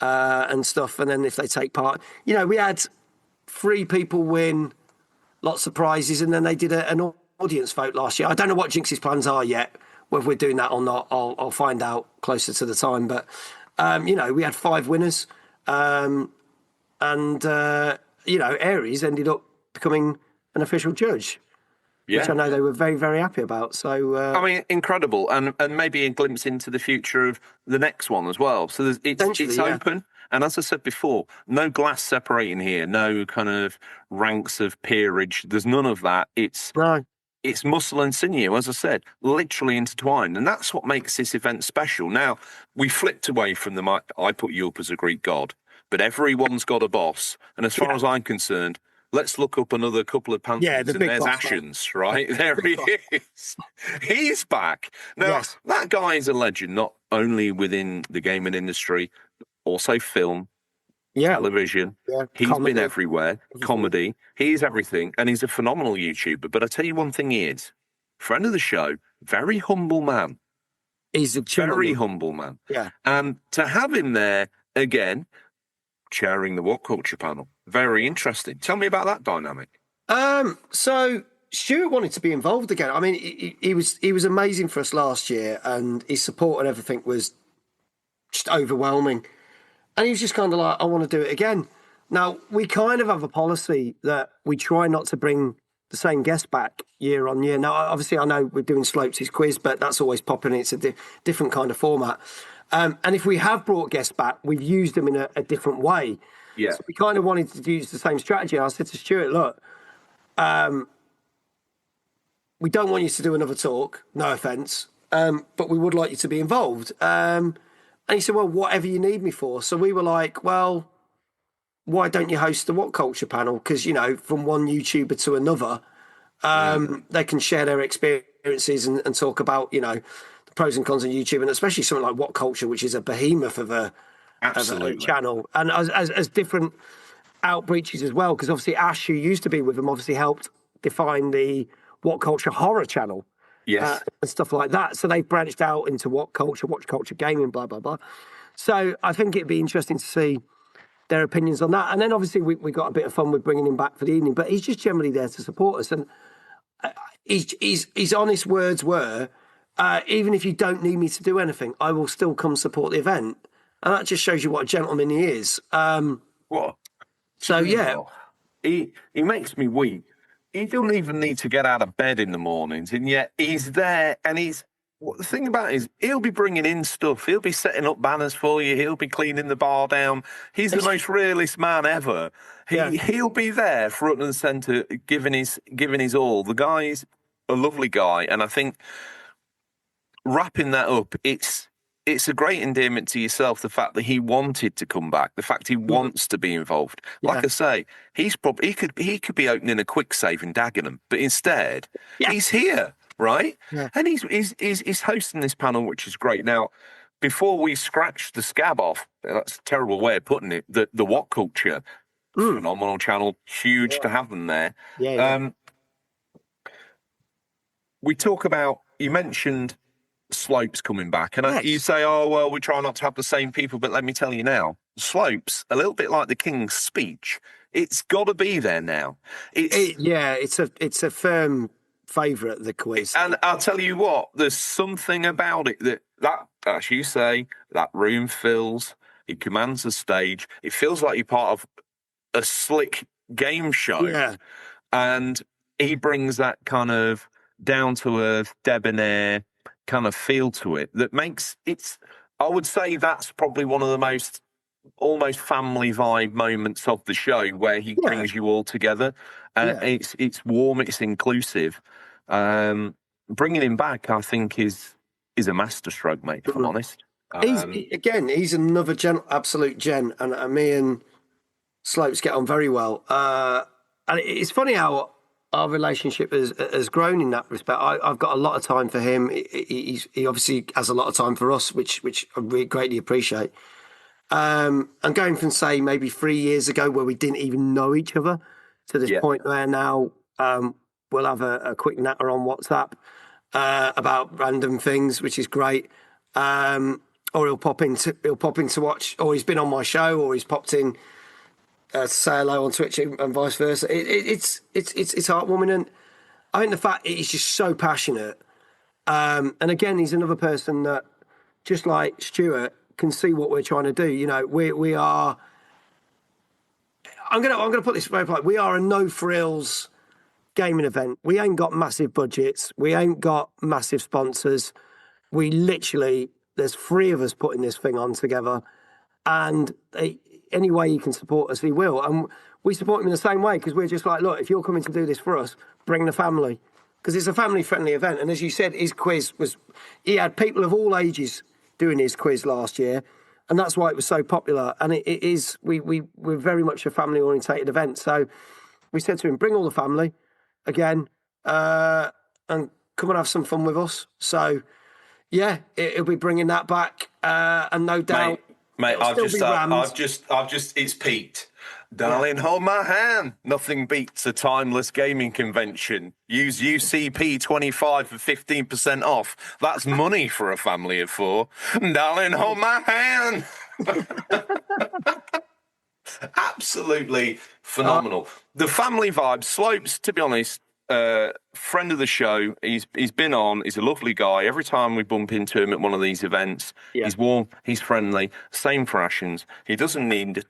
Speaker 2: and stuff, and then if they take part, we had 3 people win lots of prizes, and then they did an audience vote last year. I don't know what Jinx's plans are yet, whether we're doing that or not. I'll find out closer to the time. But we had 5 winners, and Aries ended up becoming an official judge, which I know they were very, very happy about. So
Speaker 1: I mean, incredible, and maybe a glimpse into the future of the next one as well. So it's open. And as I said before, no glass separating here, no kind of ranks of peerage. There's none of that. It's muscle and sinew, as I said, literally intertwined. And that's what makes this event special. Now, we flipped away from I put you up as a Greek god, but everyone's got a boss. And as far as I'm concerned, let's look up another couple of pantheons, and there's Ashen's, right? There he is. He's back. Now, that guy is a legend, not only within the gaming industry, also film, television. He's been everywhere. Comedy. He's everything. And he's a phenomenal YouTuber. But I tell you one thing he is. Friend of the show, very humble man.
Speaker 2: He's a
Speaker 1: very humble man.
Speaker 2: Yeah.
Speaker 1: And to have him there, again, chairing the WhatCulture panel, very interesting. Tell me about that dynamic.
Speaker 2: So Stuart wanted to be involved again. I mean, he was amazing for us last year, and his support and everything was just overwhelming. And he was just kind of like, I want to do it again. Now, we kind of have a policy that we try not to bring the same guest back year on year. Now, obviously, I know we're doing Slopes' quiz, but that's always popping. It's a different kind of format. And if we have brought guests back, we've used them in a different way.
Speaker 1: Yeah.
Speaker 2: So we kind of wanted to use the same strategy. I said to Stuart, look, we don't want you to do another talk, no offence, but we would like you to be involved. And he said, well, whatever you need me for. So we were like, well, why don't you host the WhatCulture panel? Because, from one YouTuber to another, they can share their experiences and talk about, the pros and cons of YouTube, and especially something like WhatCulture, which is a behemoth of a channel. And as different outreaches as well, because obviously Ash, who used to be with them, obviously helped define the WhatCulture horror channel.
Speaker 1: Yes.
Speaker 2: And stuff like that. So they've branched out into WhatCulture Gaming, blah, blah, blah. So I think it'd be interesting to see their opinions on that. And then obviously we got a bit of fun with bringing him back for the evening, but he's just generally there to support us. And his honest words were, even if you don't need me to do anything, I will still come support the event. And that just shows you what a gentleman he is.
Speaker 1: What?
Speaker 2: So, yeah.
Speaker 1: He makes me weep. He doesn't even need to get out of bed in the mornings, and yet he's there. And the thing about it is, he'll be bringing in stuff. He'll be setting up banners for you. He'll be cleaning the bar down. He's the most realist man ever. He'll be there front and centre, giving his all. The guy's a lovely guy, and I think wrapping that up, it's a great endearment to yourself, the fact that he wanted to come back, the fact he wants to be involved. Like I say, he could be opening a quick save in Dagenham, but instead he's here, right? Yeah. And he's hosting this panel, which is great. Now, before we scratch the scab off, that's a terrible way of putting it, the WhatCulture, phenomenal channel, huge to have them there. We talk about, you mentioned Slopes coming back, and you say, oh, well, we try not to have the same people, but let me tell you now, Slopes, a little bit like the King's Speech, it's got to be there now.
Speaker 2: It's a firm favourite, the quiz.
Speaker 1: And I'll tell you what, there's something about it that, as you say, that room fills, it commands the stage, it feels like you're part of a slick game show. Yeah. And he brings that kind of down-to-earth, debonair kind of feel to it that makes it, I would say that's probably one of the most almost family vibe moments of the show, where he brings you all together. It's warm, it's inclusive. Bringing him back, I think, is a masterstroke, mate, if I'm honest.
Speaker 2: He's another absolute gent, and me and Slopes get on very well. And it's funny how our relationship has grown in that respect. I've got a lot of time for him. He obviously has a lot of time for us, which I really greatly appreciate. And going from, say, maybe 3 years ago where we didn't even know each other to this point where now we'll have a quick natter on WhatsApp about random things, which is great. Or he'll pop in to watch, or he's been on my show, or he's popped in to say hello on Twitch and vice versa. It's heartwarming, and I think the fact he's just so passionate. And again, he's another person that, just like Stuart, can see what we're trying to do. You know, we are. I'm gonna put this very polite. We are a no frills gaming event. We ain't got massive budgets. We ain't got massive sponsors. We literally, there's 3 of us putting this thing on together, and any way he can support us, he will. And we support him in the same way, because we're just like, look, if you're coming to do this for us, bring the family, because it's a family-friendly event. And as you said, his quiz he had people of all ages doing his quiz last year, and that's why it was so popular. And it is, we're very much a family-orientated event. So we said to him, bring all the family again, and come and have some fun with us. So yeah, it'll be bringing that back, and no doubt,
Speaker 1: mate, I've just, it's peaked. Darling, hold my hand. Nothing beats a timeless gaming convention. Use UCP25 for 15% off. That's money for a family of 4. Darling, hold my hand. Absolutely phenomenal. The family vibe. Slopes, to be honest, friend of the show. He's been on. He's a lovely guy. Every time we bump into him at one of these events, he's warm, he's friendly. Same for Ashens. He doesn't need.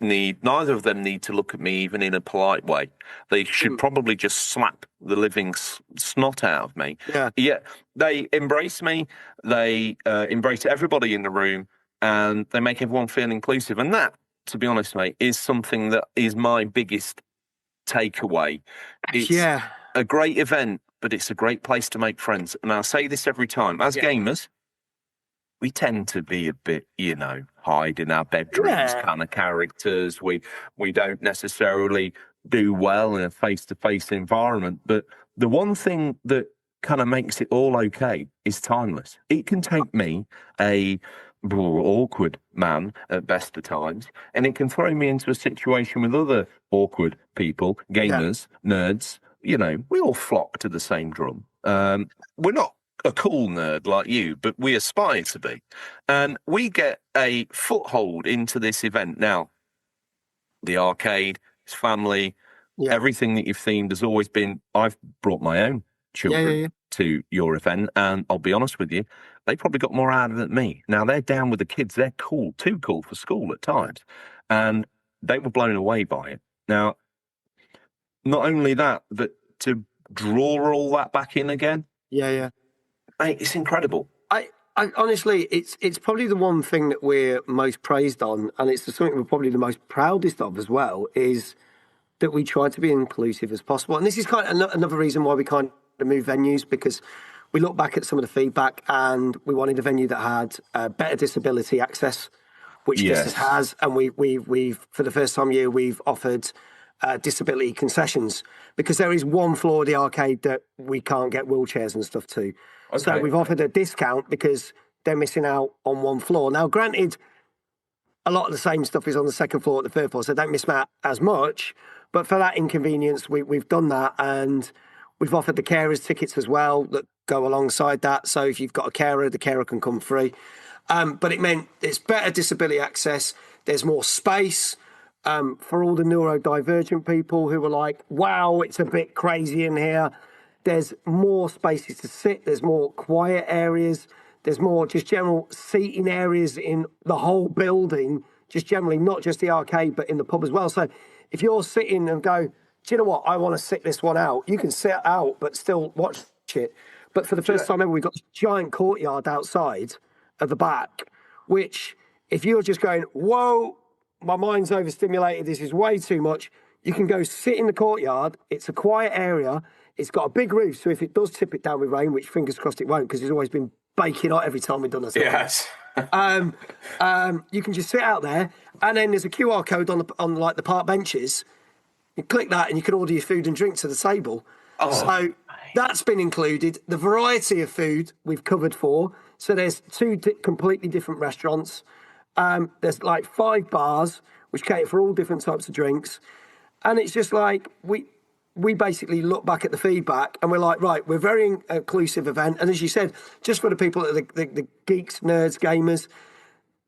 Speaker 1: Neither of them need to look at me even in a polite way. They should probably just slap the living snot out of me. Yeah. They embrace me. They embrace everybody in the room, and they make everyone feel inclusive. And that, to be honest, mate, is something that is my biggest takeaway. It's a great event, but it's a great place to make friends. And I'll say this every time. As gamers, we tend to be a bit, hide in our bedrooms kind of characters. We don't necessarily do well in a face-to-face environment. But the one thing that kind of makes it all okay is timeless. It can take me, a awkward man at best of times, and it can throw me into a situation with other awkward people, gamers, nerds. We all flock to the same drum. We're not a cool nerd like you, but we aspire to be. And we get a foothold into this event. Now, the arcade, his family, everything that you've themed has always been, I've brought my own children to your event, and I'll be honest with you, they probably got more out of it than me. Now, they're down with the kids. They're cool, too cool for school at times. And they were blown away by it. Now, not only that, but to draw all that back in again. Mate, it's incredible.
Speaker 2: I honestly, it's probably the one thing that we're most praised on, and it's something we're probably the most proudest of as well, is that we try to be inclusive as possible. And this is kind of another reason why we kind of move venues, because we look back at some of the feedback and we wanted a venue that had better disability access, which this has. And we've for the first time we've offered disability concessions, because there is one floor of the arcade that we can't get wheelchairs and stuff to. Okay. So we've offered a discount because they're missing out on one floor. Now, granted, a lot of the same stuff is on the second floor at the third floor, so don't miss out as much. But for that inconvenience, we've done that, and we've offered the carers tickets as well that go alongside that. So if you've got a carer, the carer can come free. But it meant it's better disability access. There's more space. For all the neurodivergent people who are like, wow, it's a bit crazy in here. There's more spaces to sit. There's more quiet areas. There's more just general seating areas in the whole building, just generally, not just the arcade, but in the pub as well. So if you're sitting and go, do you know what, I want to sit this one out, you can sit out, but still watch it. But for the first time ever, we've got this giant courtyard outside at the back, which if you're just going, whoa, my mind's overstimulated, this is way too much, you can go sit in the courtyard. It's a quiet area. It's got a big roof, so if it does tip it down with rain, which fingers crossed it won't, because it's always been baking hot every time we've done this.
Speaker 1: Yes.
Speaker 2: You can just sit out there, and then there's a QR code on like the park benches. You click that, and you can order your food and drink to the table. So that's been included. The variety of food we've covered for. So there's two completely different restaurants. There's like 5 bars which cater for all different types of drinks, and it's just like we basically look back at the feedback and we're like, right, we're a very inclusive event. And as you said, just for the people, the geeks, nerds, gamers,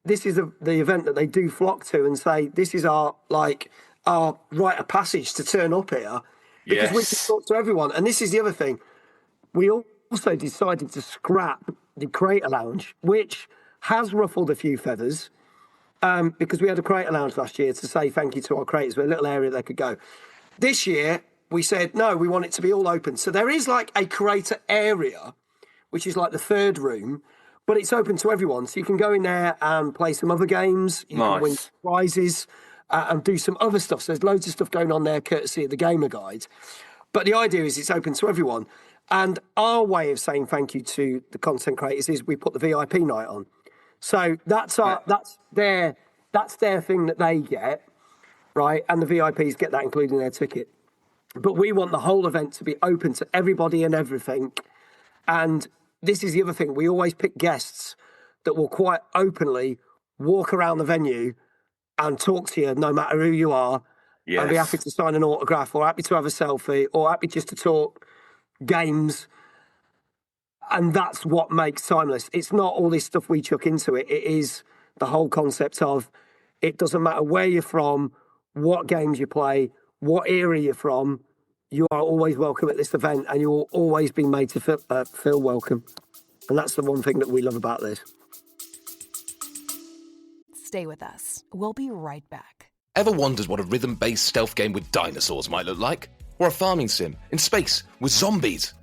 Speaker 2: this is the event that they do flock to and say, this is our rite of passage to turn up here because we can talk to everyone. And this is the other thing. We also decided to scrap the Creator Lounge, which has ruffled a few feathers because we had a Creator Lounge last year to say thank you to our creators with a little area they could go. This year, we said, no, we want it to be all open. So there is like a creator area, which is like the third room, but it's open to everyone. So you can go in there and play some other games. You can win prizes and do some other stuff. So there's loads of stuff going on there, courtesy of the Gamer Guide. But the idea is it's open to everyone. And our way of saying thank you to the content creators is we put the VIP night on. So that's their thing that they get, right? And the VIPs get that included in their ticket. But we want the whole event to be open to everybody and everything. And this is the other thing. We always pick guests that will quite openly walk around the venue and talk to you no matter who you are. Yes. And be happy to sign an autograph or happy to have a selfie or happy just to talk games. And that's what makes Timeless. It's not all this stuff we chuck into it. It is the whole concept of it doesn't matter where you're from, what games you play, what era you're from, you are always welcome at this event and you will always be made to feel welcome. And that's the one thing that we love about this.
Speaker 4: Stay with us. We'll be right back.
Speaker 5: Ever wondered what a rhythm-based stealth game with dinosaurs might look like? Or a farming sim in space with zombies?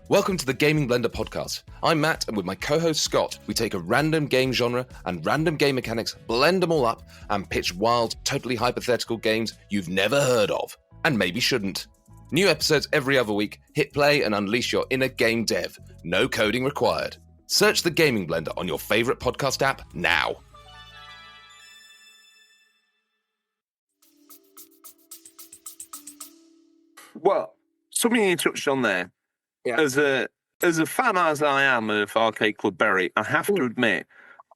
Speaker 5: Welcome to the Gaming Blender podcast. I'm Matt, and with my co-host Scott, we take a random game genre and random game mechanics, blend them all up, and pitch wild, totally hypothetical games you've never heard of, and maybe shouldn't. New episodes every other week. Hit play and unleash your inner game dev. No coding required. Search the Gaming Blender on your favourite podcast app now.
Speaker 1: Well, something you touched on there. Yeah. As a fan as I am of Arcade Club Bury, I have to admit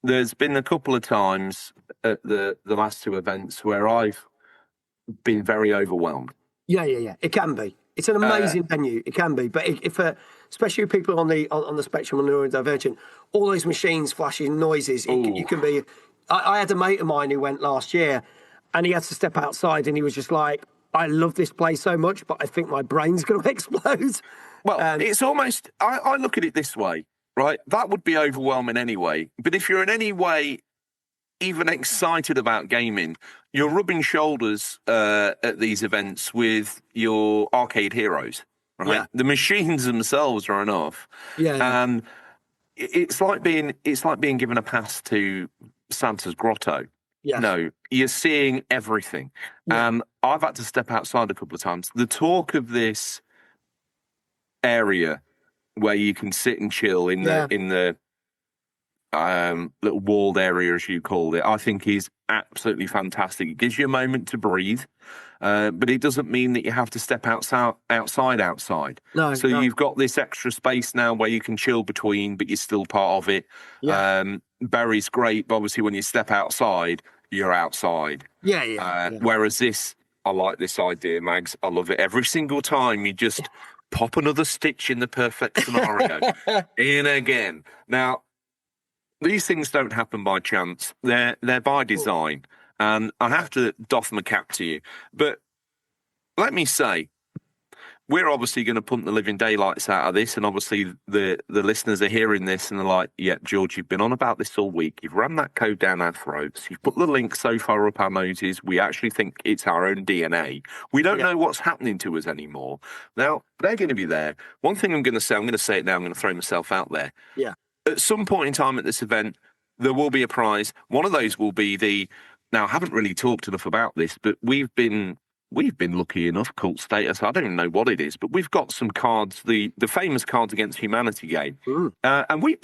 Speaker 1: there's been a couple of times at the last 2 events where I've been very overwhelmed.
Speaker 2: Yeah. It can be. It's an amazing venue. It can be, but if especially people on the spectrum and neurodivergent, all those machines, flashing noises, you can be. I had a mate of mine who went last year, and he had to step outside, and he was just like, "I love this place so much, but I think my brain's going to explode."
Speaker 1: Well, it's almost, I look at it this way, right? That would be overwhelming anyway. But if you're in any way even excited about gaming, you're rubbing shoulders at these events with your arcade heroes, right? Yeah. The machines themselves are enough. Yeah. It's like being given a pass to Santa's Grotto. Yeah. No, you're seeing everything. Yeah. I've had to step outside a couple of times. The talk of this area where you can sit and chill in the little walled area, as you called it, I think is absolutely fantastic. It gives you a moment to breathe, but it doesn't mean that you have to step outside. No. You've got this extra space now where you can chill between, but you're still part of it. Yeah. Bury's great, but obviously when you step outside, you're outside. Yeah. Whereas this, I like this idea, Mags. I love it. Every single time you just pop another stitch in the perfect scenario. In again. Now, these things don't happen by chance. They're by design. And I have to doff my cap to you. But let me say, we're obviously going to punt the living daylights out of this, and obviously the listeners are hearing this and they're like, yeah, George, you've been on about this all week. You've rammed that code down our throats. You've put the link so far up our noses, we actually think it's our own DNA. We don't know what's happening to us anymore. Now, they're going to be there. One thing I'm going to say it now, I'm going to throw myself out there. Yeah. At some point in time at this event, there will be a prize. One of those will be now, I haven't really talked enough about this, but we've been lucky enough, cult status, I don't even know what it is, but we've got some cards, the famous Cards Against Humanity game. And we've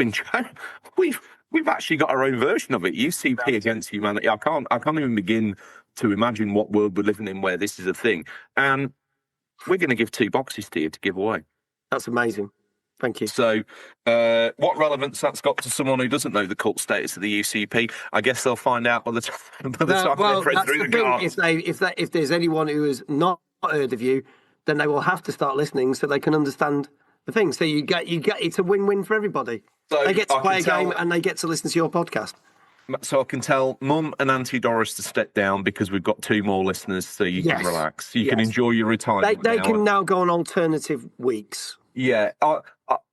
Speaker 1: We've actually got our own version of it. UCP against humanity. I can't even begin to imagine what world we're living in where this is a thing. And we're going to give 2 boxes to you to give away.
Speaker 2: That's amazing. Thank you.
Speaker 1: So, what relevance that's got to someone who doesn't know the cult status of the UCP? I guess they'll find out by the time they've read through the cards.
Speaker 2: If there's anyone who has not heard of you, then they will have to start listening so they can understand the thing. So you get it's a win-win for everybody. So they get to play a game and they get to listen to your podcast.
Speaker 1: So I can tell Mum and Auntie Doris to step down because we've got 2 more listeners, so you can relax. You can enjoy your retirement.
Speaker 2: They can now go on alternative weeks.
Speaker 1: Yeah, I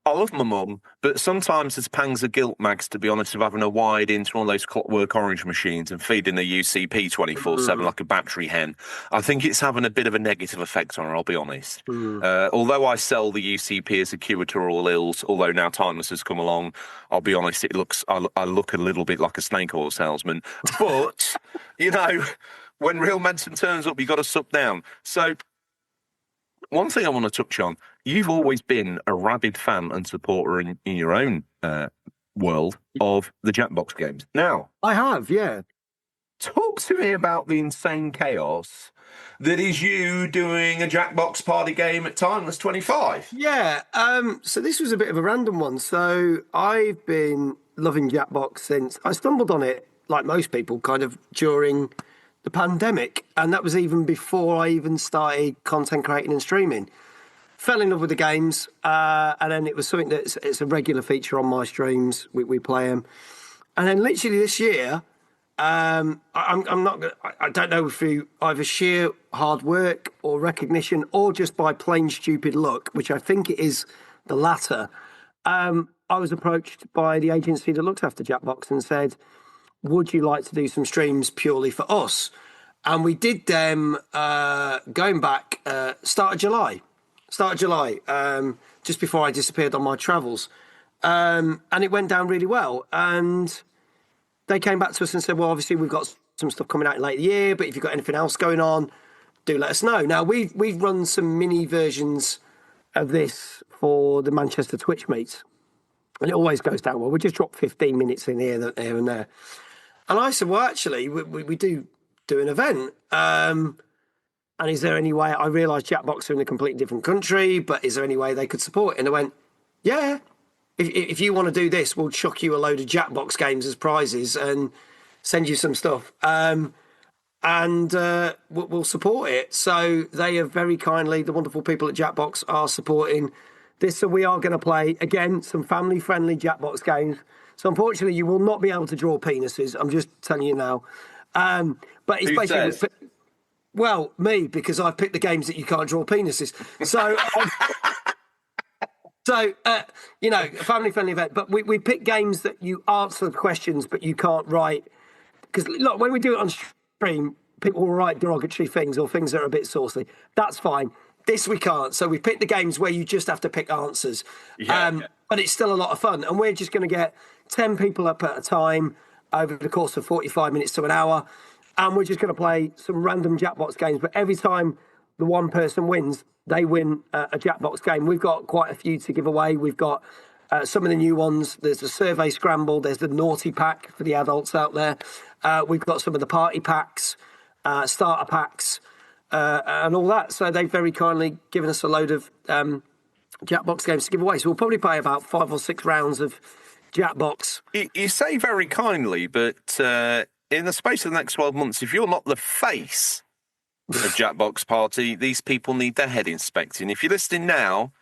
Speaker 1: love my mum, but sometimes there's pangs of guilt, Mags, to be honest, of having her wired into one of those Clockwork Orange machines and feeding the UCP 24/7 like a battery hen. I think it's having a bit of a negative effect on her, I'll be honest. Although I sell the UCP as a cure to all ills, although now Timeless has come along, I'll be honest, I look a little bit like a snake oil salesman. But, you know, when real medicine turns up, you've got to sup down. So, one thing I want to touch on, you've always been a rabid fan and supporter in your own world of the Jackbox games. Now,
Speaker 2: I have, yeah.
Speaker 1: Talk to me about the insane chaos that is you doing a Jackbox party game at Timeless 25.
Speaker 2: Yeah, so this was a bit of a random one. So I've been loving Jackbox since I stumbled on it, like most people, kind of during the pandemic, and that was even before I even started content creating and streaming. Fell in love with the games, and then it was something it's a regular feature on my streams. We play them, and then literally this year, I don't know if through either sheer hard work or recognition or just by plain stupid luck, which I think it is the latter. I was approached by the agency that looked after Jackbox and said, would you like to do some streams purely for us? And we did them going back start of July, just before I disappeared on my travels. And it went down really well. And they came back to us and said, well, obviously we've got some stuff coming out in later year, but if you've got anything else going on, do let us know. Now, we've run some mini versions of this for the Manchester Twitch meets. And it always goes down well. We just drop 15 minutes in here and there. And I said, well, actually, we do an event. And is there any way, I realised Jackbox are in a completely different country, but is there any way they could support it? And they went, yeah, if you want to do this, we'll chuck you a load of Jackbox games as prizes and send you some stuff. And we'll support it. So they have very kindly, the wonderful people at Jackbox are supporting this. So we are going to play, again, some family-friendly Jackbox games. So unfortunately, you will not be able to draw penises. I'm just telling you now. But it's basically, well, me, because I've picked the games that you can't draw penises. So, you know, a family-friendly event. But we pick games that you answer the questions, but you can't write. Because look, when we do it on stream, people will write derogatory things or things that are a bit saucy. That's fine. This we can't. So we picked the games where you just have to pick answers. But it's still a lot of fun. And we're just going to get 10 people up at a time over the course of 45 minutes to an hour. And we're just going to play some random Jackbox games. But every time the one person wins, they win a Jackbox game. We've got quite a few to give away. We've got some of the new ones. There's the Survey Scramble. There's the Naughty Pack for the adults out there. We've got some of the Party Packs, Starter Packs, and all that. So they've very kindly given us a load of Jackbox games to give away. So we'll probably play about 5 or 6 rounds of Jackbox.
Speaker 1: You say very kindly, but in the space of the next 12 months, if you're not the face of Jackbox Party, these people need their head inspecting. If you're listening now,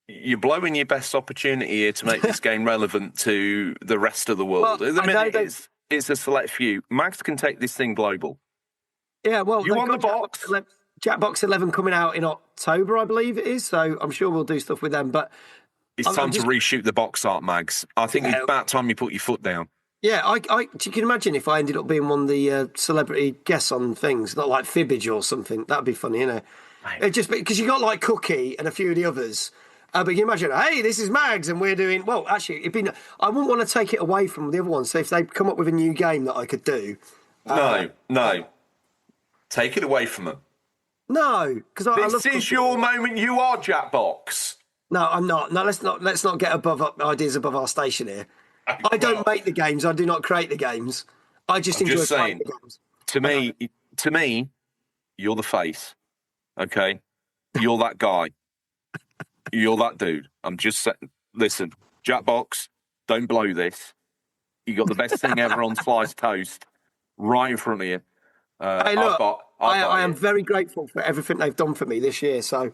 Speaker 1: you're blowing your best opportunity here to make this game relevant to the rest of the world.
Speaker 2: Well,
Speaker 1: At the minute, it's a select few. Max can take this thing global.
Speaker 2: Yeah, well,
Speaker 1: you want the box?
Speaker 2: Jackbox 11 coming out in October, I believe it is. So I'm sure we'll do stuff with them. But
Speaker 1: it's time to reshoot the box art, Mags. I think it's about time you put your foot down.
Speaker 2: Yeah, you can imagine if I ended up being one of the celebrity guests on things, not like Fibbage or something. That'd be funny, you know. It just because you got like Cookie and a few of the others. But you can imagine, hey, this is Mags, and we're doing well. Actually, I wouldn't want to take it away from the other ones. So if they come up with a new game that I could do,
Speaker 1: no, take it away from them.
Speaker 2: No, because
Speaker 1: this is your moment. You are Jackbox.
Speaker 2: No, I'm not. No, let's not get ideas above our station here. I don't make the games. I do not create the games. I just enjoy playing the games.
Speaker 1: To me, you're the face. Okay, you're that guy. You're that dude. I'm just saying. Listen, Jackbox, don't blow this. You got the best thing ever on sliced toast right in front of you.
Speaker 2: Hey, look, I am very grateful for everything they've done for me this year. So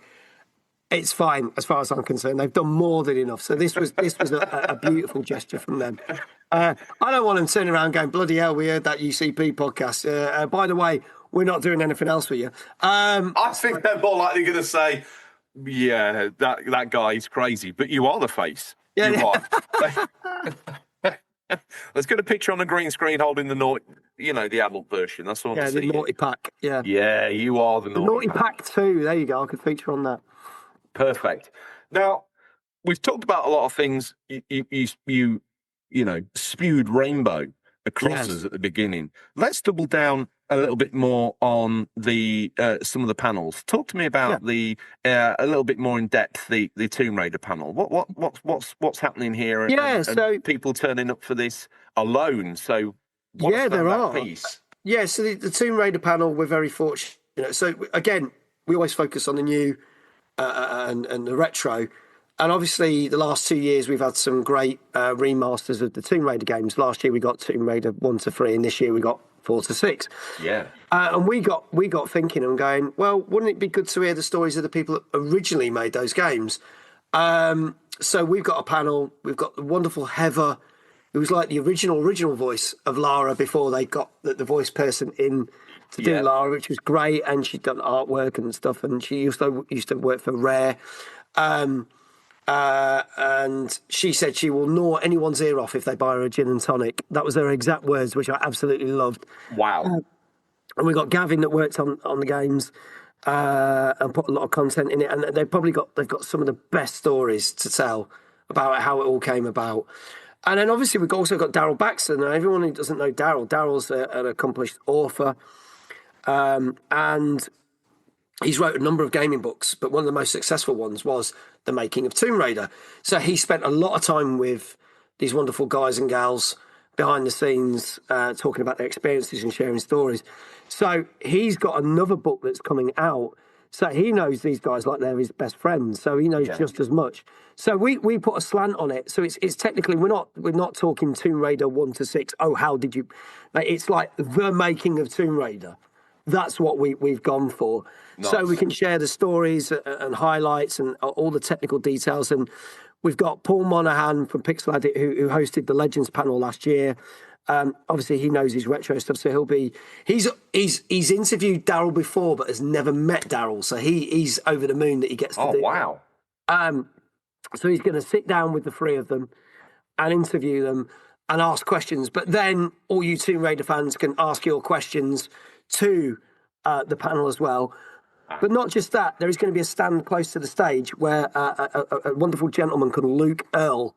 Speaker 2: it's fine as far as I'm concerned. They've done more than enough. So this was a beautiful gesture from them. I don't want them turning around going, bloody hell, we heard that UCP podcast. By the way, we're not doing anything else for you.
Speaker 1: I think they're more likely going to say, yeah, that guy's crazy, but you are the face.
Speaker 2: Yeah,
Speaker 1: you are. Let's get a picture on the green screen holding the naughty, the adult version. That's all.
Speaker 2: Yeah, the naughty pack. Yeah.
Speaker 1: Yeah, you are the
Speaker 2: naughty pack 2. There you go. I could feature on that.
Speaker 1: Perfect. Now, we've talked about a lot of things. You spewed rainbow across us at the beginning. Let's double down a little bit more on the some of the panels. Talk to me about the a little bit more in depth the Tomb Raider panel. What's happening here? And people turning up for this alone. So
Speaker 2: there are.
Speaker 1: Piece?
Speaker 2: Yeah, so the Tomb Raider panel, we're very fortunate. So again, we always focus on the new and the retro. And obviously, the last 2 years, we've had some great remasters of the Tomb Raider games. Last year, we got Tomb Raider 1 to 3, and this year we got 4 to 6.
Speaker 1: Yeah.
Speaker 2: And we got thinking and going, well, wouldn't it be good to hear the stories of the people that originally made those games? So we've got a panel. We've got the wonderful Heather, who was like the original voice of Lara before they got the voice person in to do Lara, which was great. And she'd done artwork and stuff, and she used to work for Rare. And she said she will gnaw anyone's ear off if they buy her a gin and tonic. That was her exact words, which I absolutely loved.
Speaker 1: Wow.
Speaker 2: And we got Gavin that worked on the games and put a lot of content in it. And they've got some of the best stories to tell about how it all came about. And then obviously we've also got Daryl Baxter. Now, everyone who doesn't know Daryl's an accomplished author. And he's wrote a number of gaming books, but one of the most successful ones was The Making of Tomb Raider. So he spent a lot of time with these wonderful guys and gals behind the scenes, talking about their experiences and sharing stories. So he's got another book that's coming out. So he knows these guys like they're his best friends. So he knows just as much. So we put a slant on it. So it's technically we're not talking Tomb Raider 1 to 6. Oh, how did you? It's like The Making of Tomb Raider. That's what we've gone for. Nice. So we can share the stories and highlights and all the technical details. And we've got Paul Monahan from Pixel Addict who hosted the Legends panel last year. Obviously, he knows his retro stuff, so he's interviewed Daryl before, but has never met Daryl. So he's over the moon that he gets to do.
Speaker 1: Oh, wow.
Speaker 2: So he's going to sit down with the three of them and interview them and ask questions. But then all you Tomb Raider fans can ask your questions to the panel as well. But not just that, there is going to be a stand close to the stage where a wonderful gentleman called Luke Earl,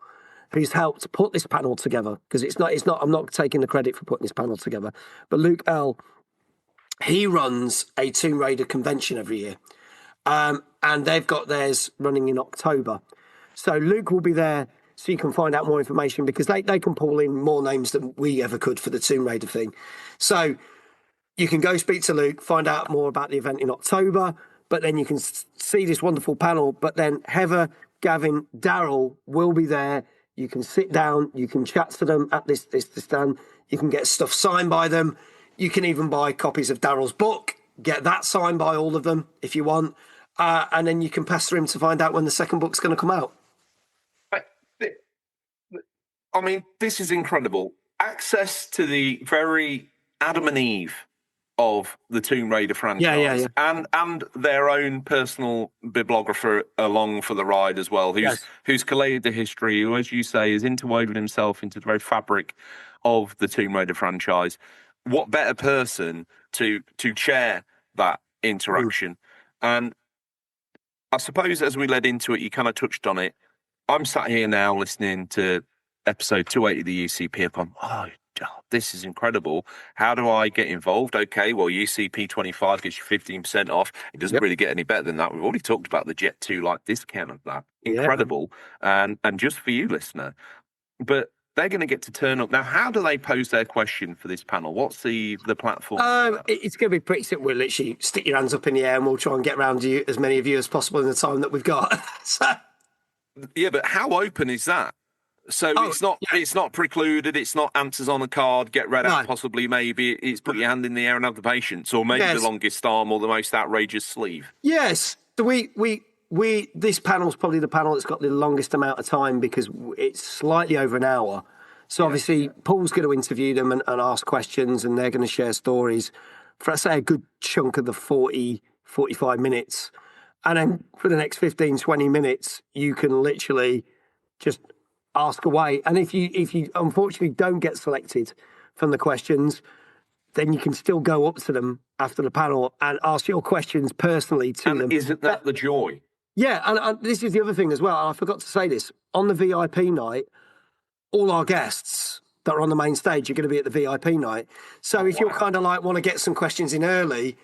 Speaker 2: who's helped put this panel together, because it's not I'm not taking the credit for putting this panel together, but Luke Earl, he runs a Tomb Raider convention every year, and they've got theirs running in October. So Luke will be there, so you can find out more information, because they can pull in more names than we ever could for the Tomb Raider thing. So you can go speak to Luke, find out more about the event in October, but then you can see this wonderful panel. But then Heather, Gavin, Daryl will be there. You can sit down, you can chat to them at this stand. You can get stuff signed by them. You can even buy copies of Daryl's book, get that signed by all of them if you want. And then you can pester him to find out when the second book's going to come out.
Speaker 1: I mean, this is incredible. Access to the very Adam and Eve of the Tomb Raider franchise, and their own personal bibliographer along for the ride as well, who's collated the history, who, as you say, has interwoven himself into the very fabric of the Tomb Raider franchise. What better person to chair that interaction? And I suppose as we led into it, you kind of touched on it. I'm sat here now listening to episode 280 of the UCP. I'm, this is incredible. How do I get involved? Okay, well, UCP 25 gives you 15% off. It doesn't really get any better than that. We've already talked about the Jet 2 like discount of that. Incredible. And just for you, listener. But they're going to get to turn up. Now, how do they pose their question for this panel? What's the platform?
Speaker 2: It's going to be pretty simple. We'll literally stick your hands up in the air and we'll try and get around to you, as many of you as possible in the time that we've got.
Speaker 1: Yeah, but how open is that? So it's not precluded. It's not answers on a card, get read out possibly, maybe. It's put your hand in the air and have the patience, or maybe the longest arm or the most outrageous sleeve.
Speaker 2: Yes. So this panel's probably the panel that's got the longest amount of time because it's slightly over an hour. So obviously Paul's going to interview them and ask questions, and they're going to share stories for, say, a good chunk of the 40, 45 minutes. And then for the next 15, 20 minutes, you can literally just ask away. And if you unfortunately don't get selected from the questions, then you can still go up to them after the panel and ask your questions personally to them.
Speaker 1: Isn't that the joy?
Speaker 2: Yeah, and this is the other thing as well. I forgot to say this. On the VIP night, all our guests that are on the main stage are going to be at the VIP night. So if you're kind of like want to get some questions in early,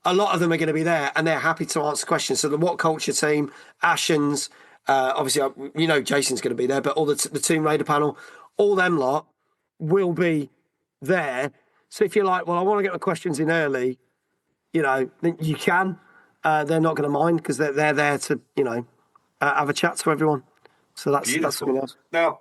Speaker 2: a lot of them are going to be there and they're happy to answer questions. So the WhatCulture team, Ashen's, obviously, Jason's going to be there, but all the Tomb Raider panel, all them lot will be there. So if you're like, well, I want to get my questions in early, then you can. They're not going to mind because they're there to, have a chat to everyone. So that's something else.
Speaker 1: Now,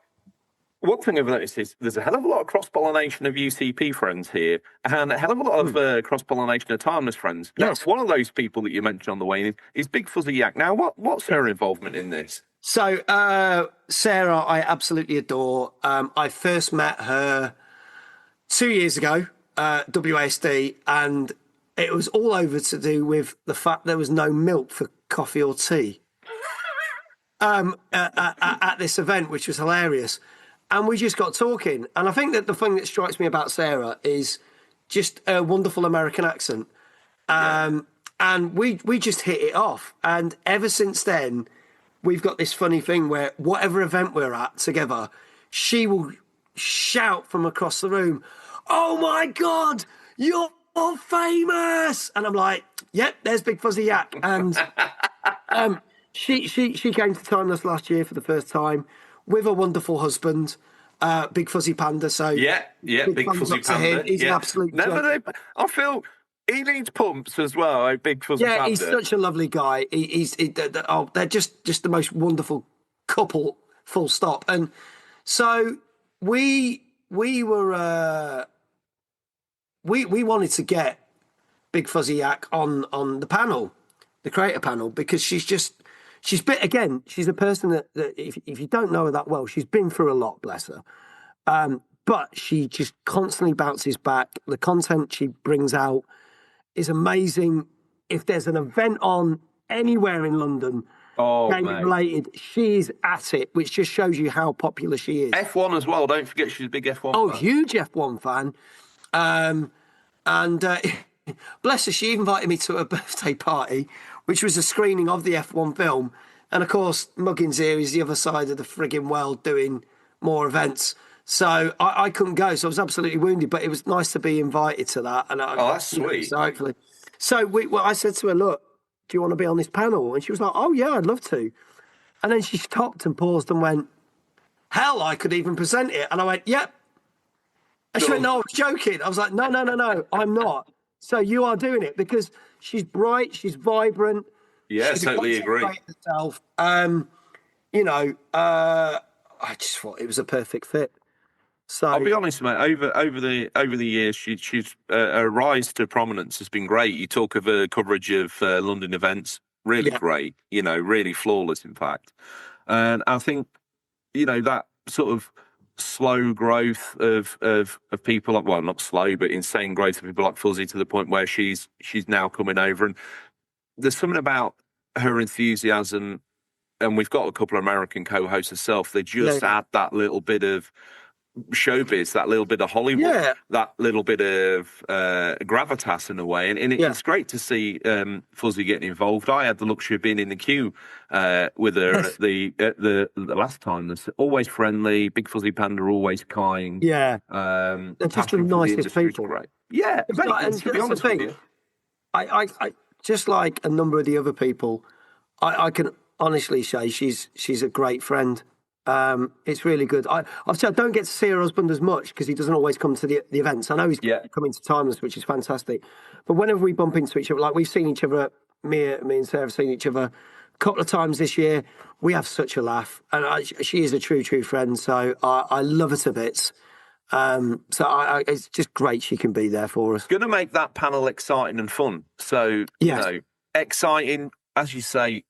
Speaker 1: one thing I've noticed is there's a hell of a lot of cross-pollination of UCP friends here and a hell of a lot of cross-pollination of Tarmys friends.
Speaker 2: Yes.
Speaker 1: Now, one of those people that you mentioned on the way is Big Fuzzy Yak. Now, what's her involvement in this?
Speaker 2: So, Sarah, I absolutely adore. I first met her 2 years ago, WASD, and it was all over to do with the fact there was no milk for coffee or tea at this event, which was hilarious. And we just got talking. And I think that the thing that strikes me about Sarah is just a wonderful American accent. And we just hit it off. And ever since then, we've got this funny thing where whatever event we're at together, she will shout from across the room, "Oh my God, you're famous!" And I'm like, "Yep, there's Big Fuzzy Yak." And she came to Timeless last year for the first time with a wonderful husband, Big Fuzzy Panda. So
Speaker 1: Big Fuzzy Panda.
Speaker 2: He's an absolute joke.
Speaker 1: I feel he needs pumps as well, Big Fuzzy Panda.
Speaker 2: Yeah, he's such a lovely guy. They're just the most wonderful couple, full stop. And so we were we wanted to get Big Fuzzy Yak on the panel, the creator panel, because she's a person that if you don't know her that well, she's been through a lot, bless her. But she just constantly bounces back. The content she brings out is amazing. If there's an event on anywhere in London, gaming related, she's at it, which just shows you how popular she is.
Speaker 1: F1 as well. Don't forget she's a big F1 fan.
Speaker 2: Huge F1 fan. And bless her, she invited me to her birthday party, which was a screening of the F1 film. And of course, Muggins here is the other side of the frigging world doing more events. So I couldn't go, so I was absolutely wounded, but it was nice to be invited to that. And
Speaker 1: that's sweet.
Speaker 2: So hopefully. So I said to her, "Look, do you want to be on this panel?" And she was like, "Oh yeah, I'd love to." And then she stopped and paused and went, "Hell, I could even present it." And I went, "Yep." And she went, "No, I was joking." I was like, no, I'm not. So you are doing it because she's bright, she's vibrant.
Speaker 1: Yeah, totally agree.
Speaker 2: Herself. I just thought it was a perfect fit. So
Speaker 1: I'll be honest, mate. Over the years, she's her rise to prominence has been great. You talk of her coverage of London events, really great. Really flawless, in fact. And I think that sort of slow growth of people like, well, not slow, but insane growth of people like Fuzzy to the point where she's now coming over. And there's something about her enthusiasm, and we've got a couple of American co-hosts herself. They just add that little bit of showbiz, that little bit of Hollywood, that little bit of gravitas in a way. And it's great to see Fuzzy getting involved. I had the luxury of being in the queue with her at the last time. That's always friendly. Big Fuzzy Panda, always kind.
Speaker 2: Yeah. They're just the nicest people.
Speaker 1: Great. Yeah. To be honest with you.
Speaker 2: I just like a number of the other people, I can honestly say she's a great friend. It's really good. Obviously, I don't get to see her husband as much because he doesn't always come to the events. I know he's coming to Timeless, which is fantastic. But whenever we bump into each other, like we've seen each other, me and Sarah have seen each other a couple of times this year. We have such a laugh, and she is a true friend. So I love her to bits. It's just great she can be there for us.
Speaker 1: Going to make that panel exciting and fun. So, exciting, as you say,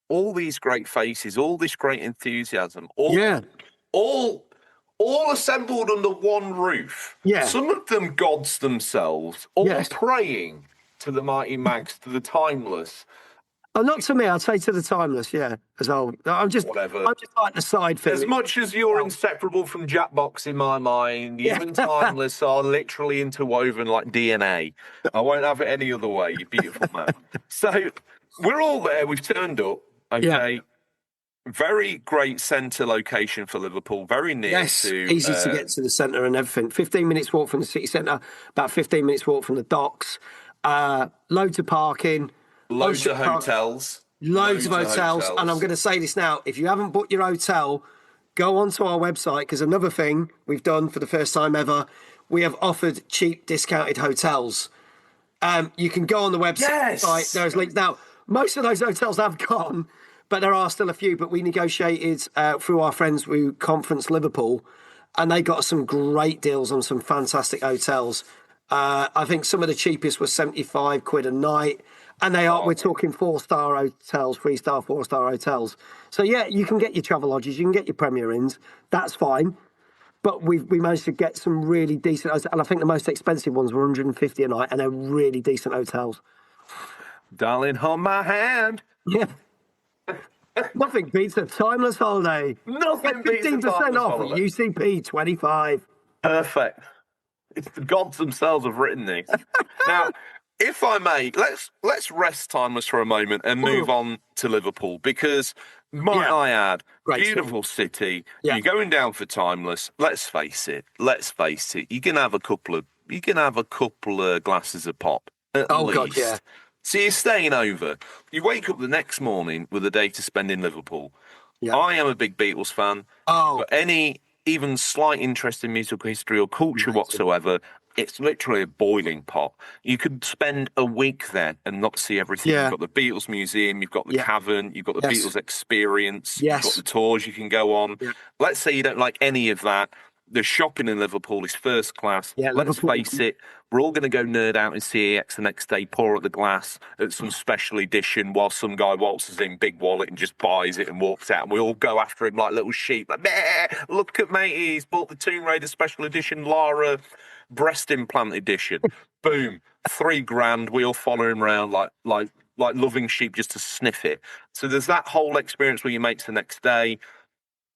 Speaker 1: all these great faces, all this great enthusiasm, all assembled under one roof.
Speaker 2: Yeah.
Speaker 1: Some of them gods themselves, all praying to the mighty mags, to the Timeless.
Speaker 2: Oh, not to me. I'd say to the Timeless, as well. I'm just like the side thing.
Speaker 1: As much as you're inseparable from Jackbox in my mind, you and Timeless are literally interwoven like DNA. I won't have it any other way, you beautiful man. So we're all there. We've turned up. Okay. Yeah. Very great centre location for Liverpool. Very near to...
Speaker 2: easy to get to the centre and everything. 15 minutes walk from the city centre, about 15 minutes walk from the docks. Loads of parking.
Speaker 1: Loads of hotels.
Speaker 2: Loads of hotels. And I'm going to say this now. If you haven't booked your hotel, go onto our website, because another thing we've done for the first time ever, we have offered cheap discounted hotels. You can go on the website. Yes. There's links. Now, most of those hotels have gone, but there are still a few. But we negotiated through our friends through Conference Liverpool, and they got some great deals on some fantastic hotels. I think some of the cheapest was £75 a night. And we're talking 4-star hotels, 3-star, 4-star hotels. So, you can get your travel lodges, you can get your Premier Inns. That's fine. But we managed to get some really decent, and I think the most expensive ones were £150 a night, and they're really decent hotels.
Speaker 1: Darling, hold my hand.
Speaker 2: Yeah. Nothing beats a Timeless holiday.
Speaker 1: Nothing beats a Timeless holiday. 15%
Speaker 2: off at UCP 25.
Speaker 1: Perfect. It's the gods themselves have written this. Now, if I may, let's rest Timeless for a moment and move on to Liverpool, because might I add, beautiful city. You're going down for Timeless. Let's face it. You can have a couple of glasses of pop at least.
Speaker 2: God, yeah.
Speaker 1: So you're staying over. You wake up the next morning with a day to spend in Liverpool. Yeah. I am a big Beatles fan. But any even slight interest in musical history or culture whatsoever, it's literally a boiling pot. You could spend a week there and not see everything. You've got the Beatles Museum, you've got the Cavern, you've got the Beatles Experience, you've got the tours you can go on. Yeah. Let's say you don't like any of that. The shopping in Liverpool is first class. Yeah, let's face it, we're all going to go nerd out in CEX the next day, pour at the glass at some special edition while some guy waltzes in big wallet and just buys it and walks out. And we all go after him like little sheep. Like, look at mate, he's bought the Tomb Raider special edition, Lara breast implant edition. Boom, $3,000. We all follow him around like loving sheep just to sniff it. So there's that whole experience where you mates the next day.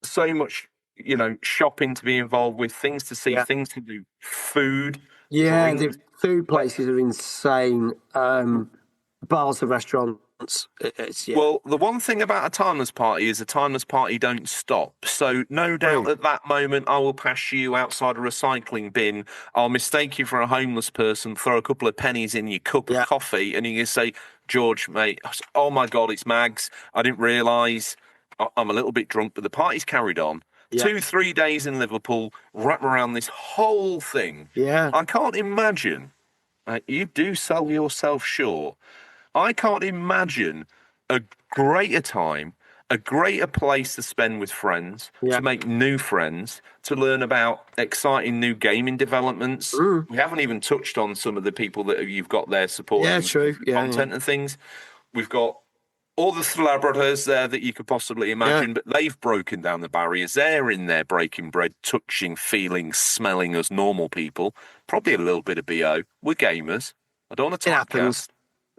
Speaker 1: So much, shopping to be involved with, things to see, things to do, food.
Speaker 2: Yeah, the food places are insane. Bars and restaurants.
Speaker 1: Well, the one thing about a Timeless party is a Timeless party don't stop. So no doubt at that moment I will pass you outside a recycling bin. I'll mistake you for a homeless person, throw a couple of pennies in your cup of coffee, and you can say, George, mate, oh my God, it's Mags. I didn't realise. I'm a little bit drunk, but the party's carried on. 2-3 days in Liverpool, wrap around this whole thing.
Speaker 2: Yeah.
Speaker 1: I can't imagine. You do sell yourself short. I can't imagine a greater time, a greater place to spend with friends, to make new friends, to learn about exciting new gaming developments. We haven't even touched on some of the people that you've got there supporting content and things. We've got all the celebrities there that you could possibly imagine, but they've broken down the barriers. They're in there breaking bread, touching, feeling, smelling as normal people. Probably a little bit of BO. We're gamers. I don't want to talk gas.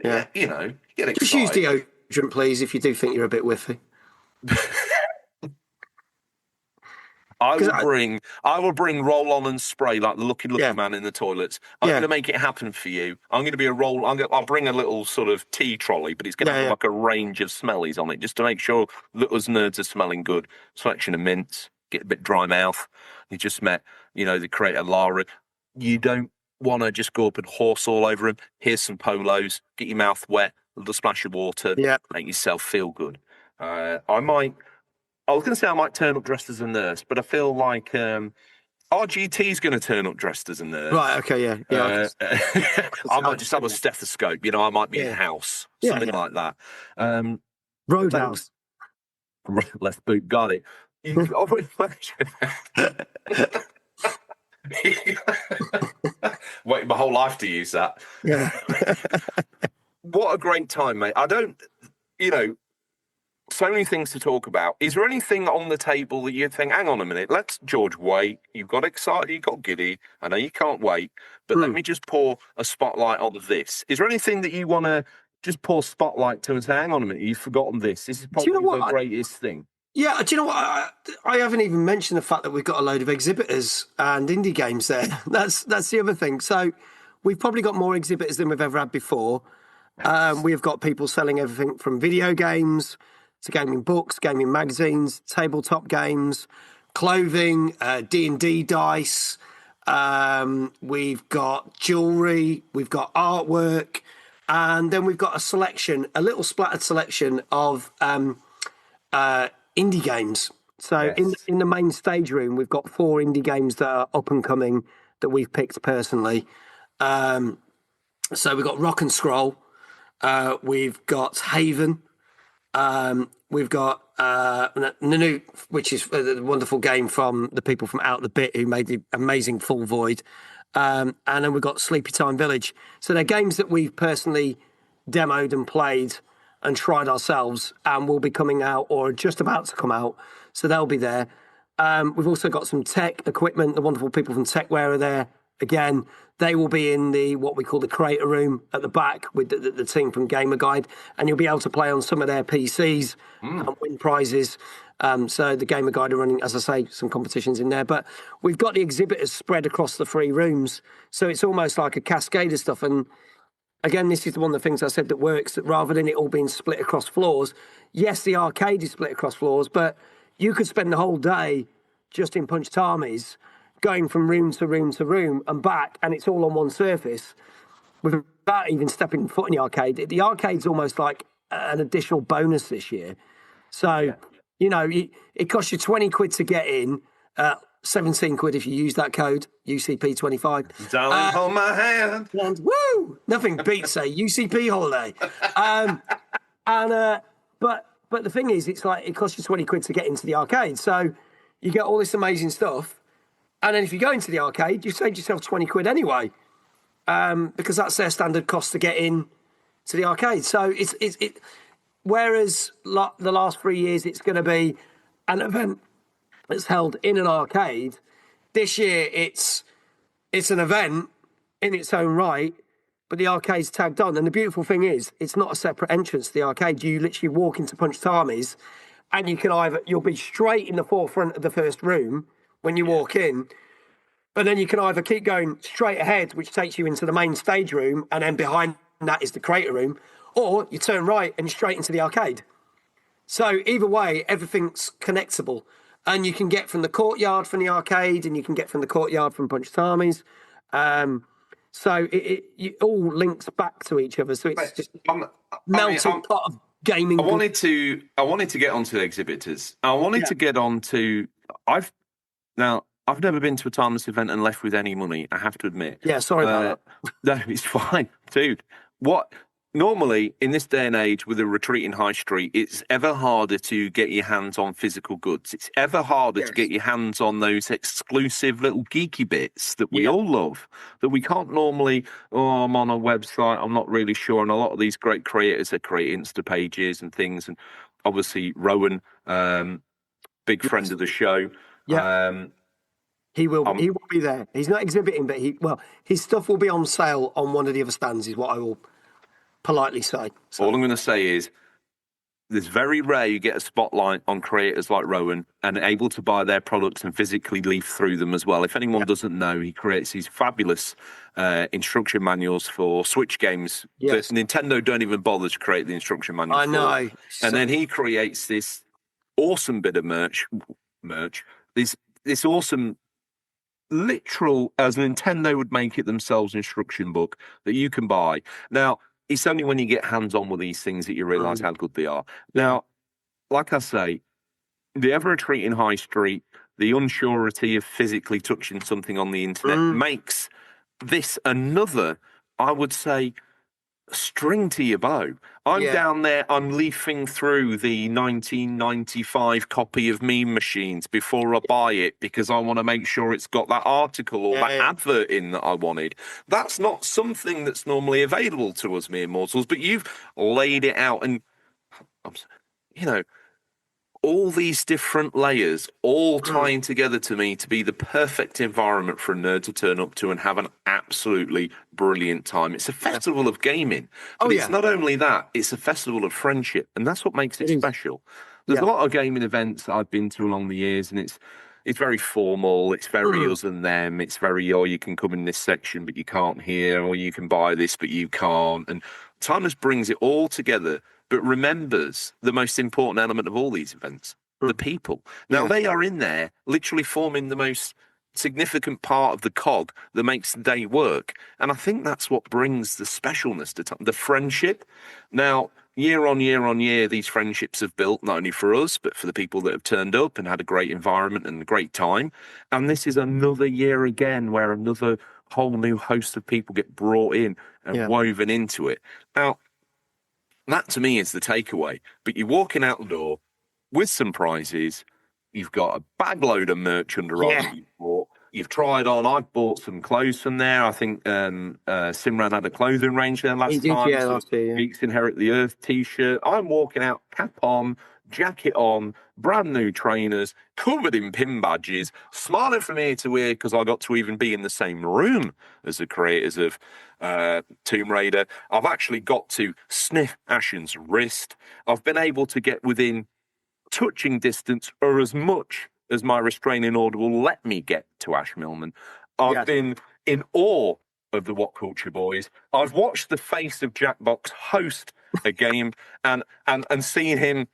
Speaker 1: Yeah, get excited.
Speaker 2: Just use deodorant, please, if you do think you're a bit whiffy.
Speaker 1: I will bring roll-on and spray like the lucky man in the toilets. I'm going to make it happen for you. I'm going to be I'll bring a little sort of tea trolley, but it's going to have like a range of smellies on it, just to make sure that us nerds are smelling good. Selection of mints, get a bit dry mouth. You just met, the creator Lara. You don't want to just go up and horse all over him. Here's some polos. Get your mouth wet. A little splash of water. Yeah. Make yourself feel good. I might I was going to say I might turn up dressed as a nurse, but I feel like RGT's going to turn up dressed as a nurse.
Speaker 2: Right. Okay. Yeah.
Speaker 1: I might just have a stethoscope. I might be in house, something like that.
Speaker 2: Roadhouse.
Speaker 1: Left boot, got it. Waiting my whole life to use that.
Speaker 2: Yeah.
Speaker 1: What a great time, mate. I don't, so many things to talk about. Is there anything on the table that you think, hang on a minute, let's, George, wait. You got excited, you got giddy. I know you can't wait, but let me just pour a spotlight on this. Is there anything that you want to just pour spotlight to and say, hang on a minute, you've forgotten this. This is probably the greatest thing.
Speaker 2: Yeah, do you know what? I haven't even mentioned the fact that we've got a load of exhibitors and indie games there. That's the other thing. So we've probably got more exhibitors than we've ever had before. We've got people selling everything from video games to gaming books, gaming magazines, tabletop games, clothing, D&D dice. We've got jewellery, we've got artwork, and then we've got a little splattered selection of indie games. So in the main stage room, we've got 4 indie games that are up and coming that we've picked personally. So we've got Rock and Scroll, we've got Haven, we've got Nanook, which is a wonderful game from the people from Out the Bit who made the amazing Full Void. And then we've got Sleepy Time Village. So they're games that we've personally demoed and played and tried ourselves and will be coming out or just about to come out. So they'll be there. We've also got some tech equipment. The wonderful people from Techware are there. Again, they will be in what we call the creator room at the back with the team from Gamer Guide, and you'll be able to play on some of their PCs and win prizes. So the Gamer Guide are running, as I say, some competitions in there. But we've got the exhibitors spread across the 3 rooms, so it's almost like a cascade of stuff. And again, this is one of the things I said that works, that rather than it all being split across floors, yes, the arcade is split across floors, but you could spend the whole day just in Punch Tarmys, going from room to room to room and back, and it's all on one surface without even stepping foot in the arcade. The arcade's almost like an additional bonus this year. So, it costs you 20 quid to get in, 17 quid if you use that code, UCP25.
Speaker 1: Darling, hold my hand.
Speaker 2: And, woo! Nothing beats a UCP holiday. But the thing is, it's like it costs you 20 quid to get into the arcade. So you get all this amazing stuff. And then if you go into the arcade, you saved yourself 20 quid anyway, because that's their standard cost to get in to the arcade. So whereas the last 3 years, it's going to be an event that's held in an arcade. This year, it's an event in its own right, but the arcade's tagged on. And the beautiful thing is, it's not a separate entrance to the arcade. You literally walk into Punch Tarmys, and you'll be straight in the forefront of the first room when you walk in, but then you can either keep going straight ahead, which takes you into the main stage room, and then behind that is the creator room, or you turn right and you're straight into the arcade. So either way, everything's connectable, and you can get from the courtyard from the arcade, and you can get from the courtyard from Punch Tarmys. So it all links back to each other. So it's just melting pot of gaming.
Speaker 1: I wanted to get onto the exhibitors. I wanted to get onto. I've never been to a Tarmys event and left with any money, I have to admit.
Speaker 2: Yeah, sorry about
Speaker 1: that. No, it's fine, dude. Normally, in this day and age, with a retreating high street, it's ever harder to get your hands on physical goods. It's ever harder to get your hands on those exclusive little geeky bits that we all love, that we can't normally, I'm on a website, I'm not really sure. And a lot of these great creators, they create Insta pages and things. And obviously, Rowan, big friend of the show.
Speaker 2: Yeah. He will be there. He's not exhibiting, but his stuff will be on sale on one of the other stands, is what I will politely say. So.
Speaker 1: All I'm going to say is, it's very rare you get a spotlight on creators like Rowan and able to buy their products and physically leaf through them as well. If anyone doesn't know, he creates these fabulous instruction manuals for Switch games that Nintendo don't even bother to create the instruction manuals.
Speaker 2: I know.
Speaker 1: And then he creates this awesome bit of merch, this awesome, literal, as Nintendo would make it themselves, instruction book that you can buy. Now, it's only when you get hands-on with these things that you realise how good they are. Now, like I say, the ever-retreating high street, the unsurety of physically touching something on the internet makes this another, I would say, string to your bow. I'm down there, I'm leafing through the 1995 copy of Meme Machines before I buy it because I want to make sure it's got that article or that advert in that I wanted. That's not something that's normally available to us mere mortals, but you've laid it out and, you know, all these different layers all tying together to me to be the perfect environment for a nerd to turn up to and have an absolutely brilliant time. It's a festival of gaming, but it's not only that, it's a festival of friendship, and that's what makes it special. There's a lot of gaming events that I've been to along the years, and it's very formal, it's very us and them, it's very, oh, you can come in this section, but you can't here, or you can buy this, but you can't. And Tarmys brings it all together, but remembers the most important element of all these events, the people. Now, they are in there literally forming the most significant part of the cog that makes the day work. And I think that's what brings the specialness to the friendship. Now, year on year on year, these friendships have built not only for us, but for the people that have turned up and had a great environment and a great time. And this is another year again where another whole new host of people get brought in and woven into it. Now, that to me is the takeaway. But you're walking out the door with some prizes. You've got a bag load of merch under that you've bought. You've tried on. I've bought some clothes from there. I think Simran had a clothing range there last time.
Speaker 2: Last year,
Speaker 1: Geeks Inherit the Earth t-shirt. I'm walking out, cap on, jacket on, brand new trainers, covered in pin badges, smiling from ear to ear because I got to even be in the same room as the creators of Tomb Raider. I've actually got to sniff Ashen's wrist. I've been able to get within touching distance or as much as my restraining order will let me get to Ash Millman. I've been in awe of the WhatCulture boys. I've watched the face of Jackbox host a game and seen him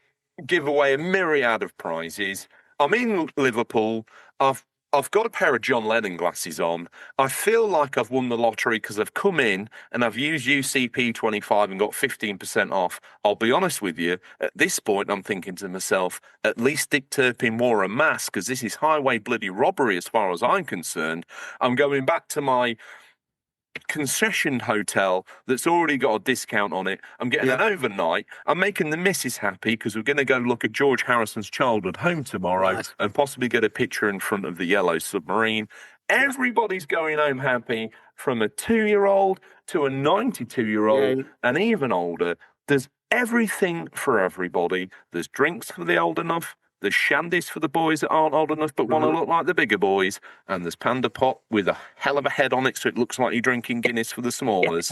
Speaker 1: give away a myriad of prizes. I'm in Liverpool. I've got a pair of John Lennon glasses on. I feel like I've won the lottery because I've come in and I've used UCP25 and got 15% off. I'll be honest with you, at this point, I'm thinking to myself, at least Dick Turpin wore a mask because this is highway bloody robbery as far as I'm concerned. I'm going back to my concession hotel that's already got a discount on it. I'm getting an overnight. I'm making the missus happy because we're going to go look at George Harrison's childhood home tomorrow and possibly get a picture in front of the yellow submarine. Everybody's going home happy, from a 2-year-old to a 92-year-old and even older. There's everything for everybody. There's drinks for the old enough. There's shandies for the boys that aren't old enough but want to look like the bigger boys. And there's Panda Pot with a hell of a head on it so it looks like you're drinking Guinness for the smallers.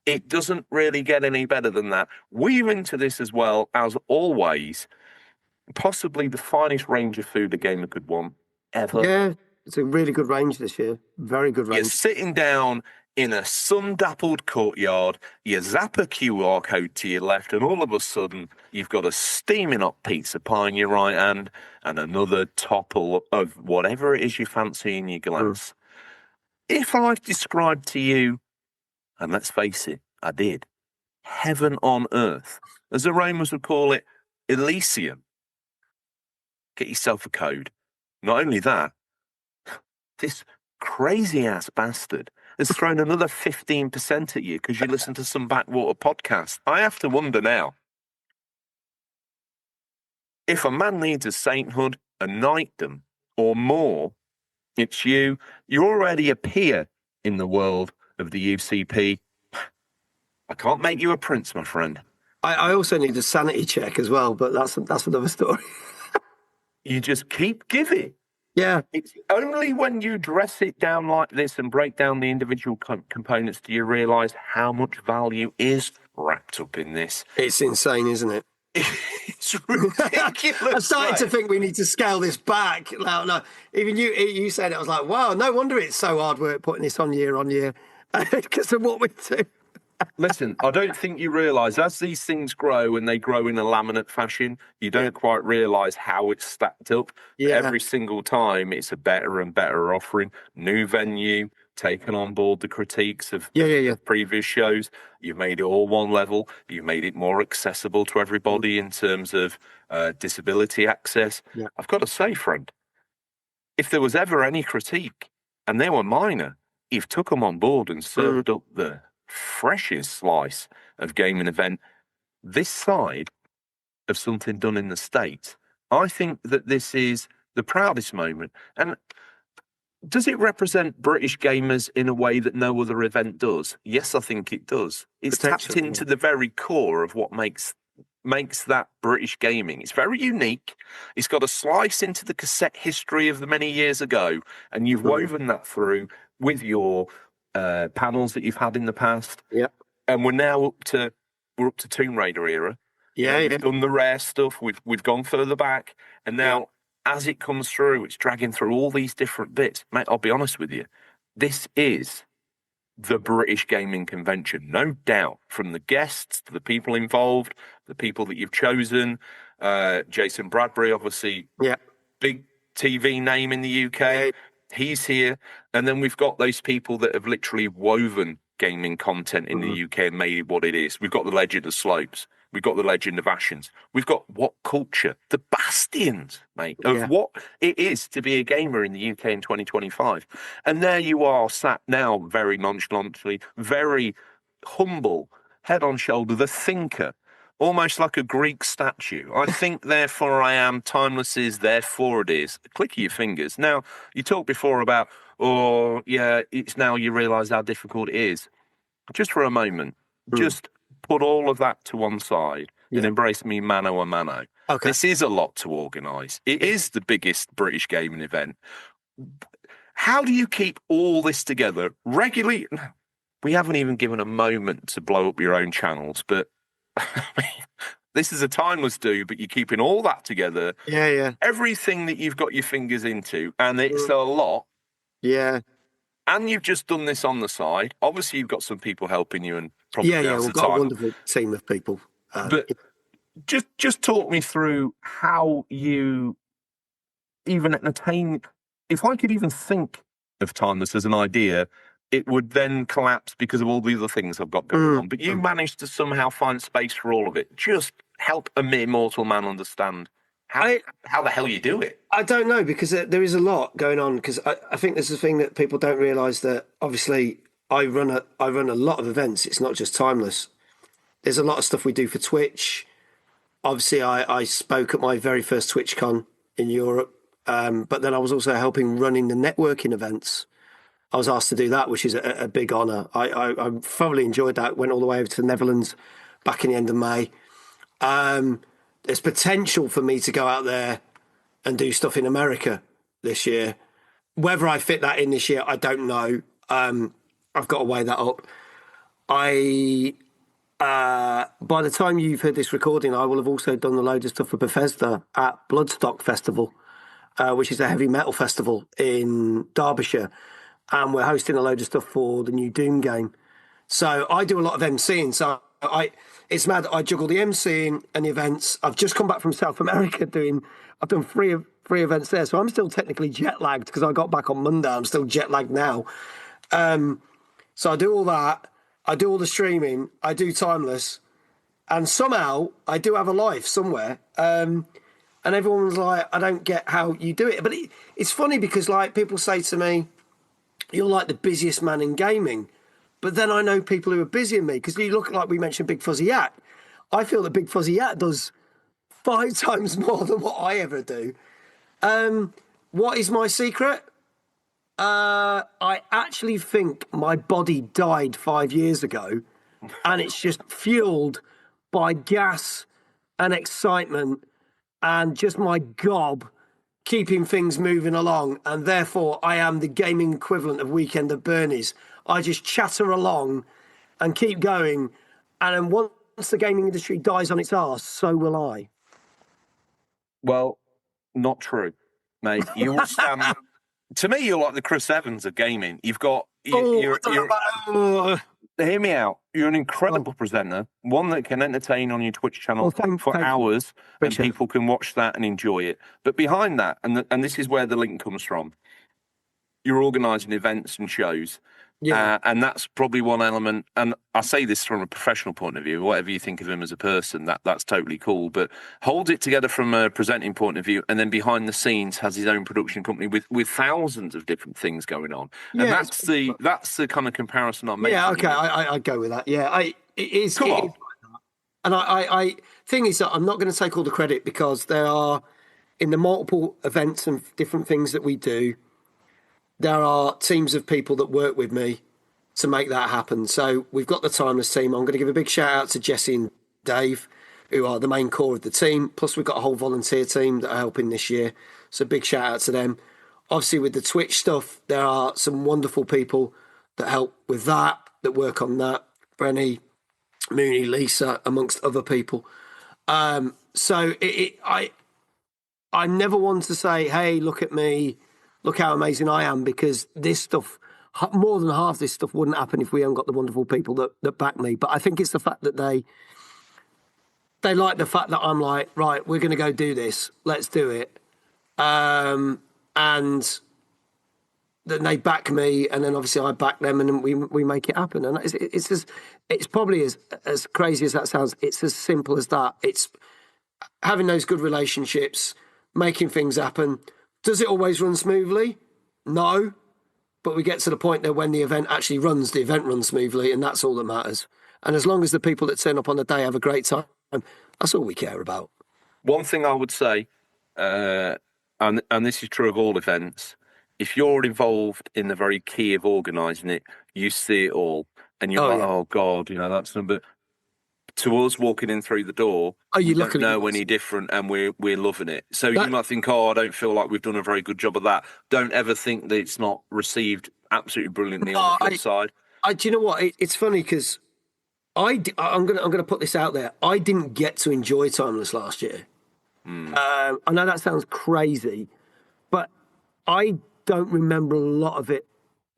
Speaker 1: It doesn't really get any better than that. Weave into this as well, as always, possibly the finest range of food a gamer could want ever.
Speaker 2: Yeah, it's a really good range this year. Very good range.
Speaker 1: You're sitting down in a sun-dappled courtyard, you zap a QR code to your left, and all of a sudden, you've got a steaming hot pizza pie in your right hand and another topple of whatever it is you fancy in your glass. If I've described to you, and let's face it, I did, heaven on earth, as the Romans would call it, Elysium, get yourself a code. Not only that, this crazy-ass bastard has thrown another 15% at you because you listen to some backwater podcast. I have to wonder now, if a man needs a sainthood, a knightdom, or more, it's you. You already appear in the world of the UCP. I can't make you a prince, my friend.
Speaker 2: I also need a sanity check as well, but that's another story.
Speaker 1: You just keep giving.
Speaker 2: Yeah.
Speaker 1: It's only when you dress it down like this and break down the individual components do you realise how much value is wrapped up in this.
Speaker 2: It's insane, isn't it?
Speaker 1: It's ridiculous.
Speaker 2: I started to think we need to scale this back. No, even you said it. I was like, wow, no wonder it's so hard work putting this on year because of what we do.
Speaker 1: Listen, I don't think you realise, as these things grow and they grow in a laminate fashion, you don't quite realise how it's stacked up.
Speaker 2: Yeah.
Speaker 1: Every single time, it's a better and better offering. New venue, taken on board the critiques of
Speaker 2: Yeah.
Speaker 1: previous shows. You've made it all one level. You've made it more accessible to everybody in terms of disability access.
Speaker 2: Yeah.
Speaker 1: I've got to say, friend, if there was ever any critique, and they were minor, you've took them on board and served up the freshest slice of gaming event this side of something done in the States. I think that this is the proudest moment. And does it represent British gamers in a way that no other event does? Yes, I think it does. It's tapped into the very core of what makes that British gaming. It's very unique. It's got a slice into the cassette history of the many years ago, and you've woven that through with your panels that you've had in the past.
Speaker 2: Yeah.
Speaker 1: And we're up to Tomb Raider era.
Speaker 2: Yeah,
Speaker 1: We've done the rare stuff. We've gone further back, and now as it comes through, it's dragging through all these different bits. Mate, I'll be honest with you. This is the British Gaming Convention, no doubt, from the guests to the people involved, the people that you've chosen. Jason Bradbury, obviously, big TV name in the UK. Yeah. He's here. And then we've got those people that have literally woven gaming content in the UK and made it what it is. We've got the Legend of Slopes. We've got the Legend of Ashens. We've got WhatCulture, the bastions, mate, of what it is to be a gamer in the UK in 2025. And there you are, sat now very nonchalantly, very humble, head on shoulder, the thinker, almost like a Greek statue. I think, therefore I am, timeless is, therefore it is. Click of your fingers. Now, you talked before about, it's now you realise how difficult it is. Just for a moment, just put all of that to one side and embrace me mano a mano. Okay. This is a lot to organise. It is the biggest British gaming event. How do you keep all this together regularly? We haven't even given a moment to blow up your own channels, but this is a timeless do, but you're keeping all that together.
Speaker 2: Yeah.
Speaker 1: Everything that you've got your fingers into, and it's a lot.
Speaker 2: Yeah.
Speaker 1: And you've just done this on the side. Obviously, you've got some people helping you, and probably
Speaker 2: we've got a wonderful team of people.
Speaker 1: But just talk me through how you even entertain. If I could even think of Timeless as an idea, it would then collapse because of all the other things I've got going on. But you managed to somehow find space for all of it. Just help a mere mortal man understand how the hell you do it.
Speaker 2: I don't know, because there is a lot going on. Because I think there's a thing that people don't realise, that obviously I run a lot of events. It's not just Timeless. There's a lot of stuff we do for Twitch. Obviously, I spoke at my very first TwitchCon in Europe, but then I was also helping running the networking events. I was asked to do that, which is a big honour. I thoroughly enjoyed that. Went all the way over to the Netherlands back in the end of May. There's potential for me to go out there and do stuff in America this year. Whether I fit that in this year, I don't know. I've got to weigh that up. By the time you've heard this recording, I will have also done a load of stuff for Bethesda at Bloodstock Festival, which is a heavy metal festival in Derbyshire. And we're hosting a load of stuff for the new Doom game. So I do a lot of MCing. So it's mad that I juggle the MCing and the events. I've just come back from South America I've done three events there. So I'm still technically jet lagged because I got back on Monday. I'm still jet lagged now. So I do all that. I do all the streaming. I do Timeless. And somehow I do have a life somewhere. And everyone's like, I don't get how you do it. But it's funny because, like, people say to me, you're like the busiest man in gaming. But then I know people who are busier than me, because you look, like we mentioned, Big Fuzzy Yak. I feel that Big Fuzzy Yak does 5 times more than what I ever do. What is my secret? I actually think my body died 5 years ago, and it's just fueled by gas and excitement and just my gob keeping things moving along, and therefore I am the gaming equivalent of Weekend at Bernie's. I just chatter along and keep going, and then once the gaming industry dies on its arse, so will I.
Speaker 1: Well, not true, mate. You will stand... To me, you're like the Chris Evans of gaming. You've got... Hear me out. You're an incredible presenter, one that can entertain on your Twitch channel for hours, and people can watch that and enjoy it. But behind that, and this is where the link comes from, you're organising events and shows.
Speaker 2: Yeah.
Speaker 1: And that's probably one element. And I say this from a professional point of view. Whatever you think of him as a person, that's totally cool. But holds it together from a presenting point of view, and then behind the scenes has his own production company with thousands of different things going on.
Speaker 2: Yeah,
Speaker 1: and that's the kind of comparison I'm making.
Speaker 2: Yeah, okay, I go with that. Yeah, it is.
Speaker 1: Come
Speaker 2: it
Speaker 1: on.
Speaker 2: is like that. And I thing is that I'm not going to take all the credit, because there are, in the multiple events and different things that we do, there are teams of people that work with me to make that happen. So we've got the Timeless team. I'm going to give a big shout out to Jesse and Dave, who are the main core of the team. Plus, we've got a whole volunteer team that are helping this year. So big shout out to them. Obviously, with the Twitch stuff, there are some wonderful people that help with that work on that. Brenny, Mooney, Lisa, amongst other people. So I never want to say, hey, look at me, look how amazing I am, because this stuff, more than half this stuff wouldn't happen if we hadn't got the wonderful people that back me. But I think it's the fact that they like the fact that I'm like, right, we're going to go do this. Let's do it. And then they back me, and then obviously I back them, and then we make it happen. And it's probably as crazy as that sounds, it's as simple as that. It's having those good relationships, making things happen. Does it always run smoothly? No. But we get to the point that when the event actually runs, the event runs smoothly, and that's all that matters. And as long as the people that turn up on the day have a great time, that's all we care about.
Speaker 1: One thing I would say, and this is true of all events, if you're involved in the very key of organising it, you see it all, and you're oh God, that's number. To us walking in through the door,
Speaker 2: you
Speaker 1: don't know any different, and we're loving it. So you might think, I don't feel like we've done a very good job of that. Don't ever think that it's not received absolutely brilliantly on the flip side. Do
Speaker 2: you know what? It's funny because I'm gonna put this out there. I didn't get to enjoy Timeless last year. I know that sounds crazy, but I don't remember a lot of it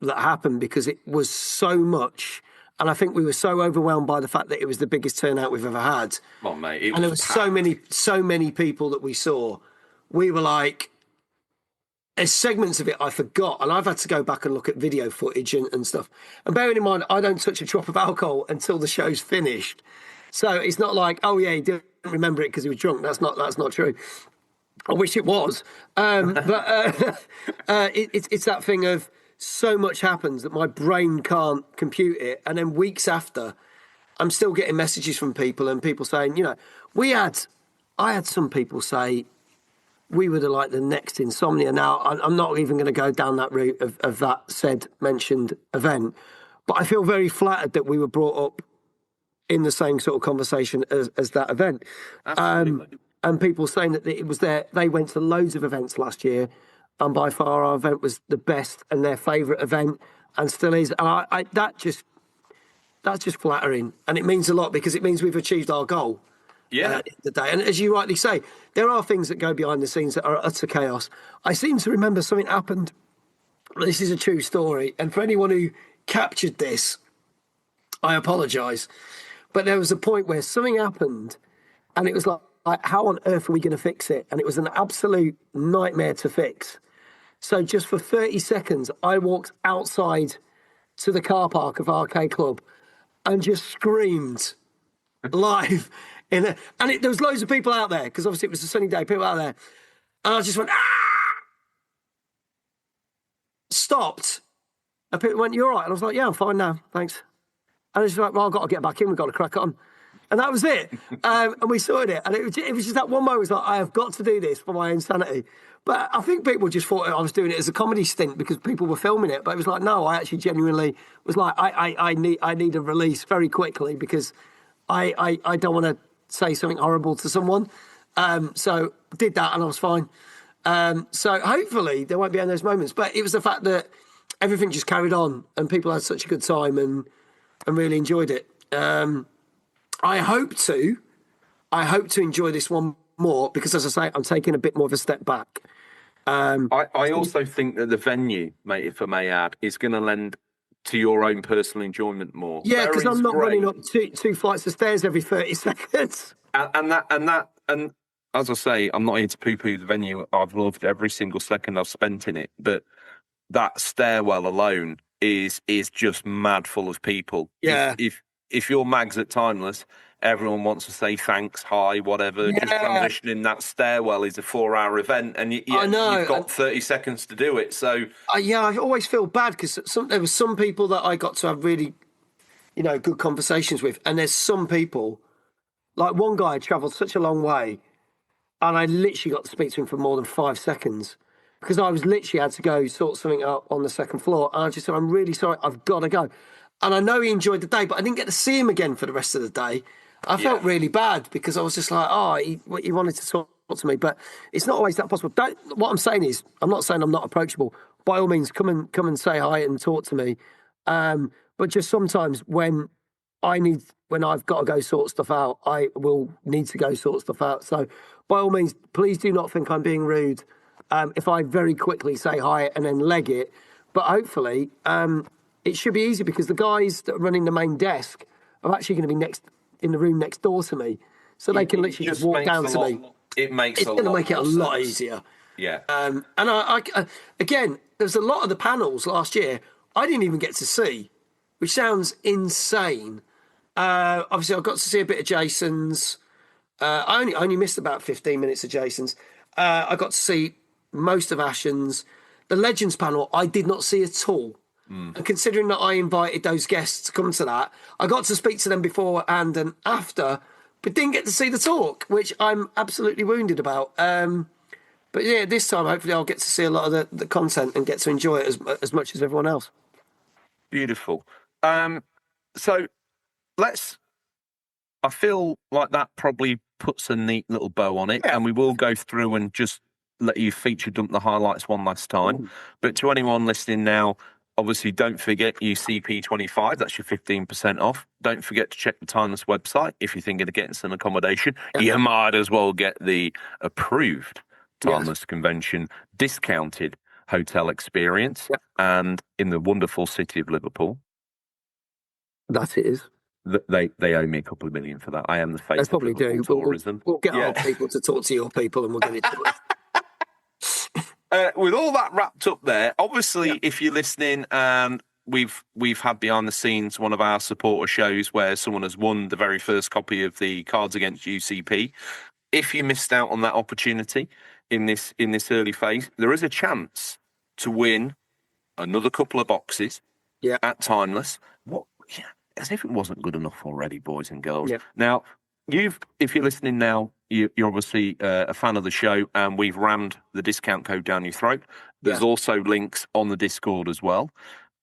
Speaker 2: that happened because it was so much. And I think we were so overwhelmed by the fact that it was the biggest turnout we've ever had.
Speaker 1: Well, mate,
Speaker 2: and there was so many people that we saw. We were like, there's segments of it I forgot, and I've had to go back and look at video footage and stuff. And bearing in mind, I don't touch a drop of alcohol until the show's finished. So it's not like, oh yeah, he didn't remember it because he was drunk. That's not true. I wish it was. But it's that thing of, so much happens that my brain can't compute it. And then weeks after, I'm still getting messages from people, and people saying, I had some people say we were like the next Insomnia. Now, I'm not even going to go down that route of that mentioned event, but I feel very flattered that we were brought up in the same sort of conversation as that event. And people saying that it was they went to loads of events last year, and by far our event was the best and their favourite event, and still is. And that's just flattering, and it means a lot because it means we've achieved our goal.
Speaker 1: Yeah.
Speaker 2: Today, and as you rightly say, there are things that go behind the scenes that are utter chaos. I seem to remember something happened. This is a true story, and for anyone who captured this, I apologise. But there was a point where something happened, and it was like, how on earth are we going to fix it? And it was an absolute nightmare to fix. So just for 30 seconds, I walked outside to the car park of Arcade Club and just screamed live. There was loads of people out there, because obviously it was a sunny day, people out there. And I just went, ah! Stopped. And people went, you all right? And I was like, yeah, I'm fine now, thanks. And it's like, well, I've got to get back in, we've got to crack on. And that was it. And we sorted it. And it was just that one moment, it was like, I have got to do this for my own sanity. But I think people just thought I was doing it as a comedy stint because people were filming it. But it was like, no, I actually genuinely was like, I need a release very quickly because I don't want to say something horrible to someone. So did that and I was fine. So hopefully there won't be any of those moments. But it was the fact that everything just carried on and people had such a good time and really enjoyed it. I hope to enjoy this one more because, as I say, I'm taking a bit more of a step back.
Speaker 1: I also think that the venue, mate, if I may add, is going to lend to your own personal enjoyment more.
Speaker 2: Yeah, because I'm not running up two flights of stairs every 30 seconds.
Speaker 1: And as I say, I'm not here to poo-poo the venue. I've loved every single second I've spent in it. But that stairwell alone is just mad full of people.
Speaker 2: Yeah.
Speaker 1: If you're mags at Timeless, everyone wants to say thanks, hi, whatever. Just transitioning that stairwell is a 4-hour event, and
Speaker 2: I know.
Speaker 1: you've got 30 seconds to do it. So
Speaker 2: I always feel bad because there were some people that I got to have really, good conversations with, and there's some people, like one guy travelled such a long way, and I literally got to speak to him for more than 5 seconds because I was literally had to go sort something out on the second floor, and I just said, I'm really sorry, I've got to go. And I know he enjoyed the day, but I didn't get to see him again for the rest of the day. I felt really bad because I was just like, he wanted to talk to me, but it's not always that possible. What I'm saying is, I'm not saying I'm not approachable. By all means, come and say hi and talk to me. But just sometimes when I've got to go sort stuff out, I will need to go sort stuff out. So by all means, please do not think I'm being rude if I very quickly say hi and then leg it. But hopefully, it should be easy because the guys that are running the main desk are actually going to be in the room next door to me. So they can literally just walk down to me.
Speaker 1: It's
Speaker 2: going to make it a lot easier.
Speaker 1: Yeah.
Speaker 2: And I again, there's a lot of the panels last year I didn't even get to see, which sounds insane. Obviously, I got to see a bit of Jason's. I only missed about 15 minutes of Jason's. I got to see most of Ashen's. The Legends panel, I did not see at all. And considering that I invited those guests to come to that, I got to speak to them beforehand and after, but didn't get to see the talk, which I'm absolutely wounded about. But yeah, this time, hopefully I'll get to see a lot of the content and get to enjoy it as much as everyone else.
Speaker 1: Beautiful. So I feel like that probably puts a neat little bow on it, and we will go through and just let you feature dump the highlights one last time. But to anyone listening now, obviously don't forget UCP25, that's your 15% off. Don't forget to check the Timeless website if you're thinking of getting some accommodation. You might as well get the approved Timeless Convention discounted hotel experience, and in the wonderful city of Liverpool.
Speaker 2: That is.
Speaker 1: They owe me a couple of million for that. I am the face
Speaker 2: of probably do.
Speaker 1: tourism.
Speaker 2: We'll get our people to talk to your people and we'll get it to us.
Speaker 1: With all that wrapped up there, obviously, if you're listening and we've had behind the scenes one of our supporter shows where someone has won the very first copy of the Cards Against UCP. If you missed out on that opportunity in this early phase, there is a chance to win another couple of boxes at Timeless. As if it wasn't good enough already, boys and girls. Yeah. Now, if you're listening now, you're obviously a fan of the show, and we've rammed the discount code down your throat. There's also links on the Discord as well.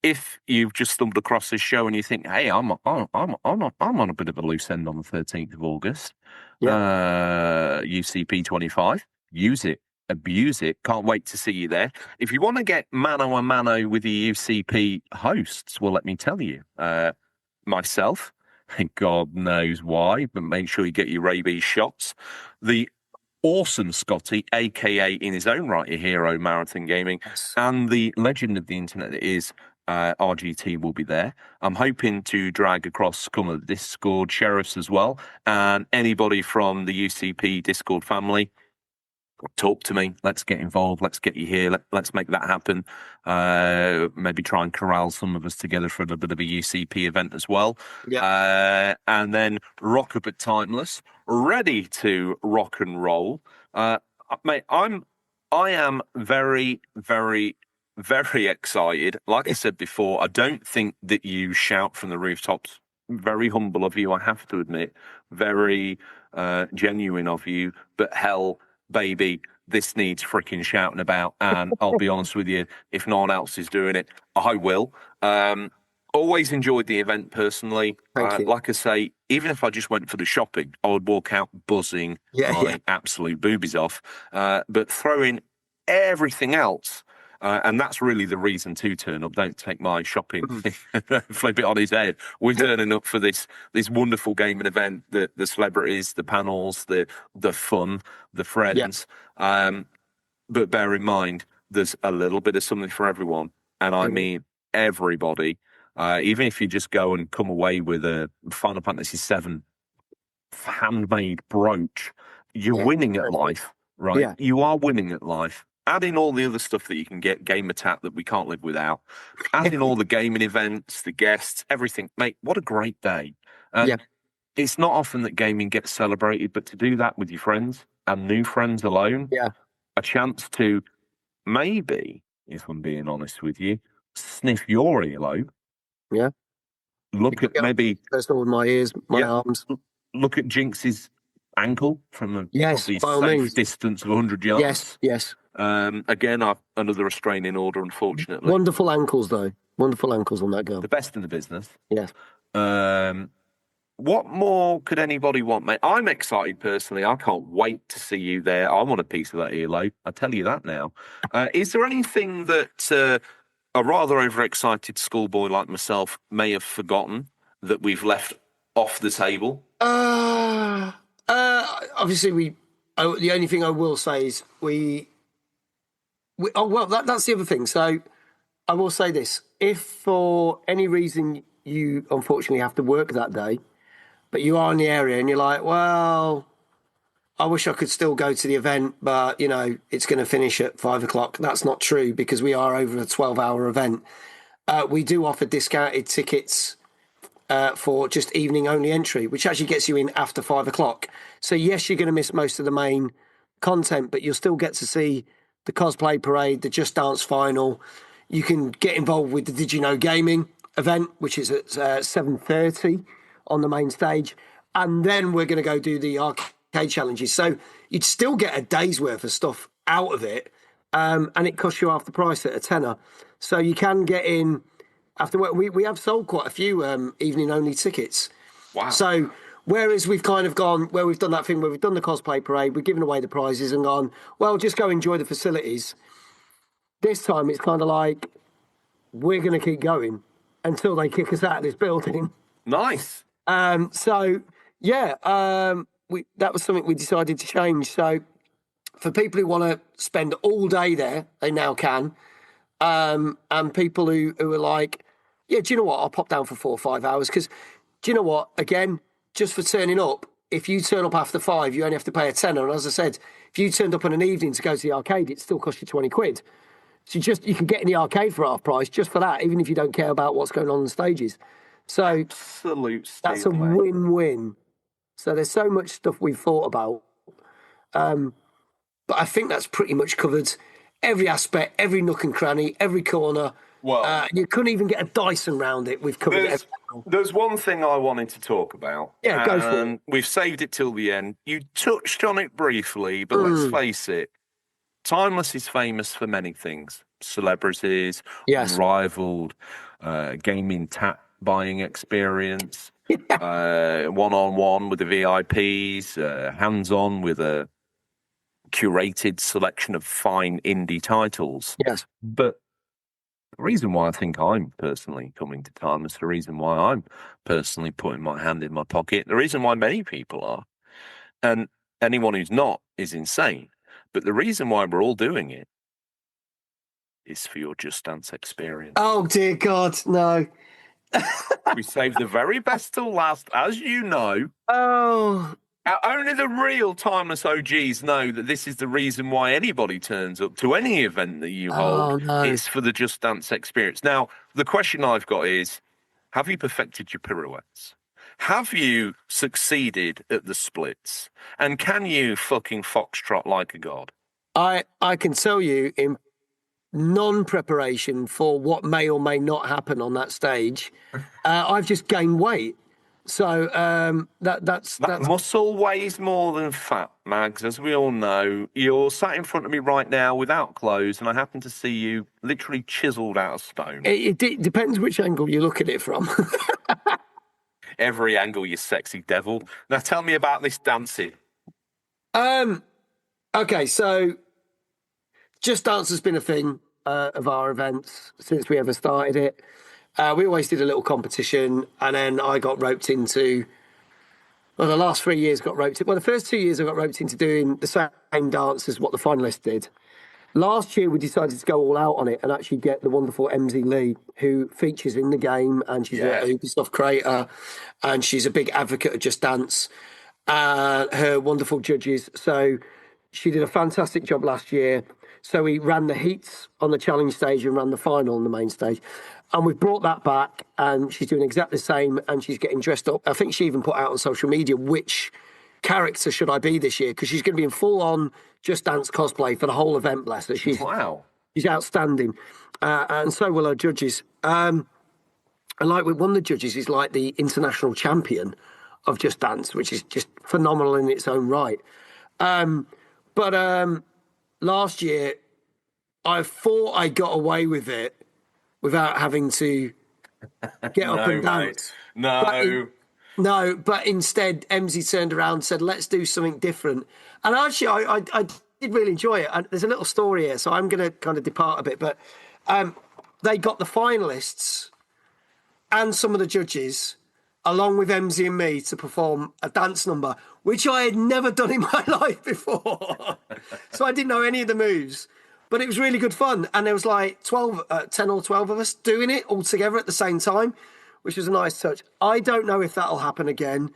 Speaker 1: If you've just stumbled across this show and you think, "Hey, I'm on a bit of a loose end on the 13th of August," UCP 25, use it, abuse it. Can't wait to see you there. If you want to get mano a mano with the UCP hosts, well, let me tell you, myself. God knows why, but make sure you get your rabies shots. The awesome Scotty, a.k.a. in his own right, a hero, Marathon Gaming, and the legend of the internet that is RGT will be there. I'm hoping to drag across some of the Discord sheriffs as well, and anybody from the UCP Discord family. Talk to me. Let's get involved. Let's get you here. Let's make that happen. Maybe try and corral some of us together for a little bit of a UCP event as well. And then rock up at Timeless, ready to rock and roll. Mate, I am very, very, very excited. Like I said before, I don't think that you shout from the rooftops. Very humble of you, I have to admit. Very genuine of you. But hell, baby, this needs freaking shouting about, and I'll be honest with you, if no one else is doing it, I will. Always enjoyed the event personally. Like I say, even if I just went for the shopping, I would walk out buzzing my absolute boobies off. But throw in everything else, and that's really the reason to turn up. Don't take my shopping, flip it on his head. We're turning up for this wonderful gaming event, the celebrities, the panels, the fun, the friends. But bear in mind, there's a little bit of something for everyone. And I mean everybody. Even if you just go and come away with a Final Fantasy VII handmade brooch, you're winning at life, right? You are winning at life. Add in all the other stuff that you can get, game attack that we can't live without. Add in all the gaming events, the guests, everything. Mate, what a great day. And it's not often that gaming gets celebrated, but to do that with your friends and new friends alone, a chance to maybe, if I'm being honest with you, sniff your earlobe.
Speaker 2: Yeah.
Speaker 1: Look at maybe...
Speaker 2: Personal with my ears, my arms.
Speaker 1: Look at Jinx's ankle from a safe distance of 100 yards.
Speaker 2: Yes.
Speaker 1: Again, another restraining order, unfortunately.
Speaker 2: Wonderful ankles, though. Wonderful ankles on that girl.
Speaker 1: The best in the business.
Speaker 2: Yes.
Speaker 1: What more could anybody want, mate? I'm excited personally. I can't wait to see you there. I want a piece of that earlobe. I tell you that now. Is there anything that a rather overexcited schoolboy like myself may have forgotten that we've left off the table?
Speaker 2: Obviously, the only thing I will say is that's the other thing. So I will say this. If for any reason you unfortunately have to work that day, but you are in the area and you're like, well, I wish I could still go to the event, but, it's going to finish at 5 o'clock. That's not true because we are over a 12-hour event. We do offer discounted tickets for just evening-only entry, which actually gets you in after 5 o'clock. So, yes, you're going to miss most of the main content, but you'll still get to see the cosplay parade, the Just Dance final. You can get involved with the Did You Know Gaming event, which is at 7:30 on the main stage. And then we're going to go do the arcade challenges. So you'd still get a day's worth of stuff out of it, and it costs you half the price at a tenner. So you can get in after work. We have sold quite a few evening-only tickets.
Speaker 1: Wow.
Speaker 2: So whereas we've kind of gone, where we've done that thing where we've done the cosplay parade, we've given away the prizes and gone, well, just go enjoy the facilities. This time it's kind of like, we're going to keep going until they kick us out of this building.
Speaker 1: Nice.
Speaker 2: That was something we decided to change. So for people who want to spend all day there, they now can. And people who are like, do you know what? I'll pop down for 4 or 5 hours. Because do you know what? Again, just for turning up, if you turn up after 5, you only have to pay a tenner. And as I said, if you turned up on an evening to go to the arcade, it still costs you 20 quid. So you can get in the arcade for half price just for that, even if you don't care about what's going on the stages. So
Speaker 1: absolute steal,
Speaker 2: that's a win-win. So there's so much stuff we've thought about. But I think that's pretty much covered every aspect, every nook and cranny, every corner.
Speaker 1: Well,
Speaker 2: you couldn't even get a Dyson round it. We've covered it.
Speaker 1: There's one thing I wanted to talk about.
Speaker 2: Yeah, go for it.
Speaker 1: We've saved it till the end. You touched on it briefly, but let's face it. Timeless is famous for many things. Celebrities, unrivaled, gaming tap buying experience, one-on-one with the VIPs, hands-on with a curated selection of fine indie titles.
Speaker 2: Yes.
Speaker 1: But the reason why I think I'm personally coming to Timeless, the reason why I'm personally putting my hand in my pocket, the reason why many people are, and anyone who's not is insane. But the reason why we're all doing it is for your Just Dance experience.
Speaker 2: Oh, dear God, no.
Speaker 1: We saved the very best till last, as you know.
Speaker 2: Oh.
Speaker 1: Only the real Timeless OGs know that this is the reason why anybody turns up to any event that you hold.
Speaker 2: No.
Speaker 1: It's for the Just Dance experience. Now, the question I've got is, have you perfected your pirouettes? Have you succeeded at the splits? And can you fucking foxtrot like a god?
Speaker 2: I can tell you in non-preparation for what may or may not happen on that stage, I've just gained weight. So that's
Speaker 1: muscle weighs more than fat, Mags, as we all know. You're sat in front of me right now without clothes, and I happen to see you literally chiseled out of stone.
Speaker 2: It depends which angle you look at it from.
Speaker 1: Every angle, you sexy devil. Now tell me about this dancing.
Speaker 2: Okay, so Just Dance has been a thing of our events since we ever started it. We always did a little competition, and then I got roped into, the last 3 years got roped in. Well, the first 2 years I got roped into doing the same dance as what the finalists did. Last year we decided to go all out on it and actually get the wonderful MZ Lee, who features in the game, and she's a Ubisoft creator, and she's a big advocate of Just Dance, her wonderful judges. So she did a fantastic job last year. So we ran the heats on the challenge stage and ran the final on the main stage. And we've brought that back, and she's doing exactly the same, and she's getting dressed up. I think she even put out on social media which character should I be this year, because she's going to be in full-on Just Dance cosplay for the whole event, bless her. She's outstanding. And so will her judges. And like one of the judges is like the international champion of Just Dance, which is just phenomenal in its own right. But last year, I thought I got away with it without having to get up and dance.
Speaker 1: Mate.
Speaker 2: But instead, MZ turned around and said, let's do something different. And actually, I did really enjoy it. And there's a little story here, so I'm going to kind of depart a bit. But they got the finalists and some of the judges, along with MZ and me, to perform a dance number, which I had never done in my life before. So I didn't know any of the moves. But it was really good fun. And there was like 10 or 12 of us doing it all together at the same time, which was a nice touch. I don't know if that'll happen again.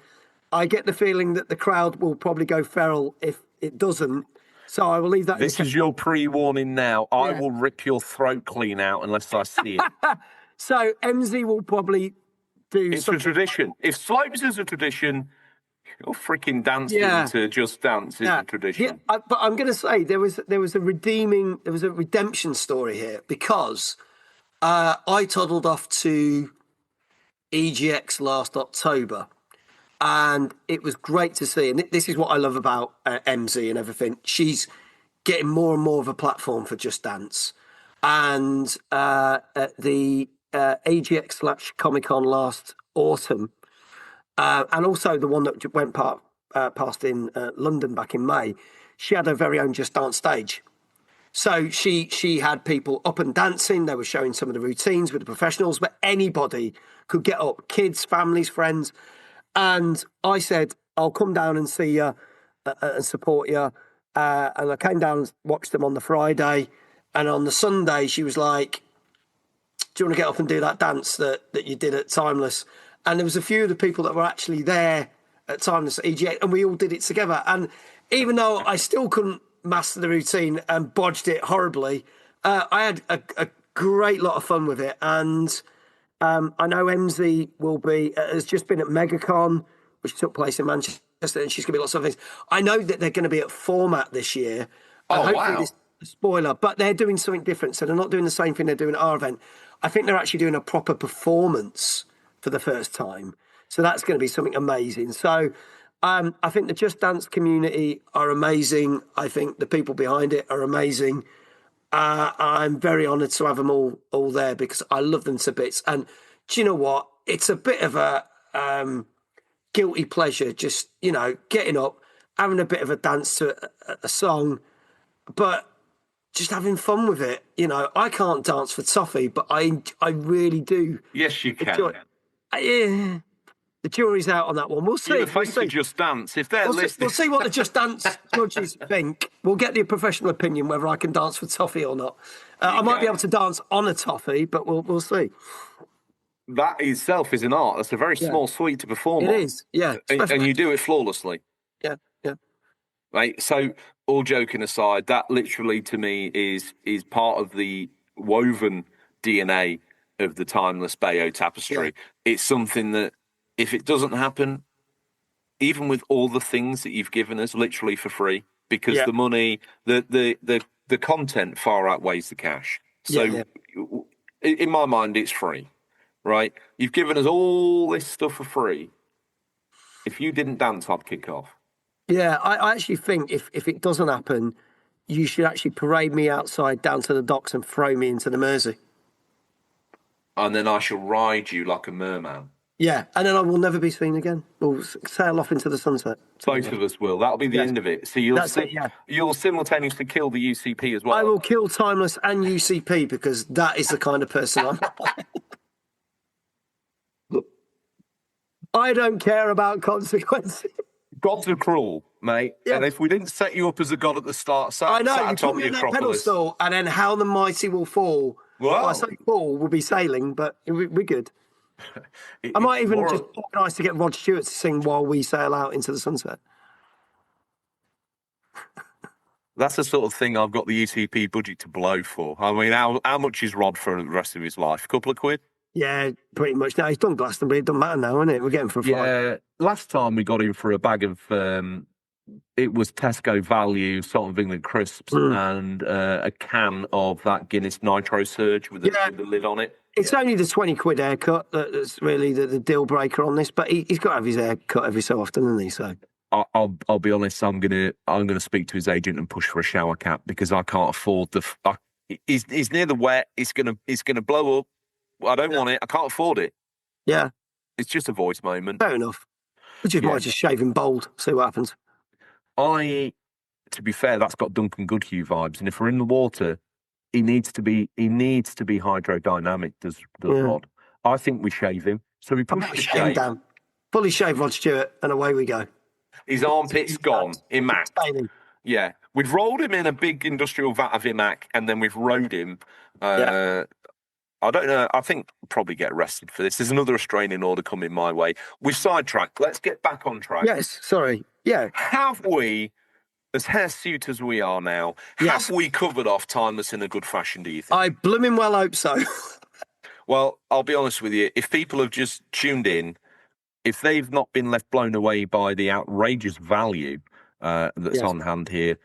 Speaker 2: I get the feeling that the crowd will probably go feral if it doesn't. So I will leave that.
Speaker 1: This is your pre-warning now. Yeah. I will rip your throat clean out unless I see it.
Speaker 2: So MZ will probably do
Speaker 1: It's a tradition. If slopes is a tradition, you're freaking dancing to Just Dance is a tradition.
Speaker 2: Yeah, but I'm going to say there was a redemption story here, because I toddled off to EGX last October, and it was great to see. And this is what I love about MZ and everything. She's getting more and more of a platform for Just Dance. And at the AGX / Comic Con last autumn, and also the one that went past in London back in May, she had her very own Just Dance stage. So she had people up and dancing. They were showing some of the routines with the professionals, but anybody could get up, kids, families, friends. And I said, I'll come down and see you and support you. And I came down and watched them on the Friday. And on the Sunday, she was like, do you want to get up and do that dance that you did at Timeless? And there was a few of the people that were actually there at Timeless at EGX, and we all did it together. And even though I still couldn't master the routine and bodged it horribly, I had a great lot of fun with it. And I know MZ has just been at MegaCon, which took place in Manchester, and she's going to be lots of things. I know that they're going to be at Format this year. Hopefully this spoiler, but they're doing something different. So they're not doing the same thing they're doing at our event. I think they're actually doing a proper performance for the first time. So that's going to be something amazing. So I think the Just Dance community are amazing. I think the people behind it are amazing. I'm very honoured to have them all there, because I love them to bits. And do you know what? It's a bit of a guilty pleasure, just, getting up, having a bit of a dance to a song, but just having fun with it. I can't dance for toffee, but I really do.
Speaker 1: Yes, you can.
Speaker 2: The jury's out on that one. We'll see.
Speaker 1: We'll see. Just Dance. If they're listening,
Speaker 2: we'll see what the Just Dance judges think. We'll get the professional opinion whether I can dance for toffee or not. I might be able to dance on a toffee, but we'll see.
Speaker 1: That itself is an art. That's a very small suite to perform on.
Speaker 2: It is, yeah.
Speaker 1: And you do it flawlessly.
Speaker 2: Yeah.
Speaker 1: Right. So, all joking aside, that literally to me is part of the woven DNA of the Timeless Bayo tapestry. Yeah. It's something that, if it doesn't happen, even with all the things that you've given us literally for free, because the money, the content far outweighs the cash. So in my mind, it's free, right? You've given us all this stuff for free. If you didn't dance, I'd kick off.
Speaker 2: Yeah, I actually think if it doesn't happen, you should actually parade me outside down to the docks and throw me into the Mersey.
Speaker 1: And then I shall ride you like a merman.
Speaker 2: Yeah, and then I will never be seen again. We'll sail off into the sunset.
Speaker 1: Both of us will. That'll be the end of it. So you'll simultaneously kill the UCP as well.
Speaker 2: I will kill Timeless and UCP, because that is the kind of person I'm. I don't care about consequences.
Speaker 1: Gods are cruel, mate. Yeah. And if we didn't set you up as a god at the start,
Speaker 2: I know, you put me in that pedestal, and then how the mighty will fall. Well, I say fall, we'll be sailing, but we're good. I might even just organise to get Rod Stewart to sing while we sail out into the sunset.
Speaker 1: That's the sort of thing I've got the UCP budget to blow for. I mean, how much is Rod for the rest of his life? A couple of quid?
Speaker 2: Yeah, pretty much. Now he's done Glastonbury. It doesn't matter now, isn't it? We're getting for a fight.
Speaker 1: Yeah, last time we got him for a bag of, it was Tesco Value, Salt of England crisps, and a can of that Guinness Nitro Surge with the lid on it.
Speaker 2: It's only the 20 quid haircut that's really the deal breaker on this, but he's got to have his hair cut every so often, hasn't he? So
Speaker 1: I'll be honest. I'm gonna speak to his agent and push for a shower cap because I can't afford he's near the wet. It's gonna blow up. I don't want it. I can't afford it.
Speaker 2: Yeah,
Speaker 1: it's just a voice moment.
Speaker 2: Fair enough. We might just shave him bald. See what happens.
Speaker 1: To be fair, that's got Duncan Goodhue vibes, and if we're in the water, he needs to be hydrodynamic. Does Rod? I think we shave him. So we put
Speaker 2: him down. Fully shave Rod Stewart, and away we go.
Speaker 1: His armpits gone in Mac. Yeah, we've rolled him in a big industrial vat of Imac, and then we've rode him. I don't know. I think I'll probably get arrested for this. There's another restraining order coming my way. We've sidetracked. Let's get back on track.
Speaker 2: Yes, sorry. Yeah.
Speaker 1: Have we, as hirsute as we are now, have we covered off Timeless in a good fashion, do you think?
Speaker 2: I blooming well hope so.
Speaker 1: Well, I'll be honest with you. If people have just tuned in, if they've not been left blown away by the outrageous value that's on hand here,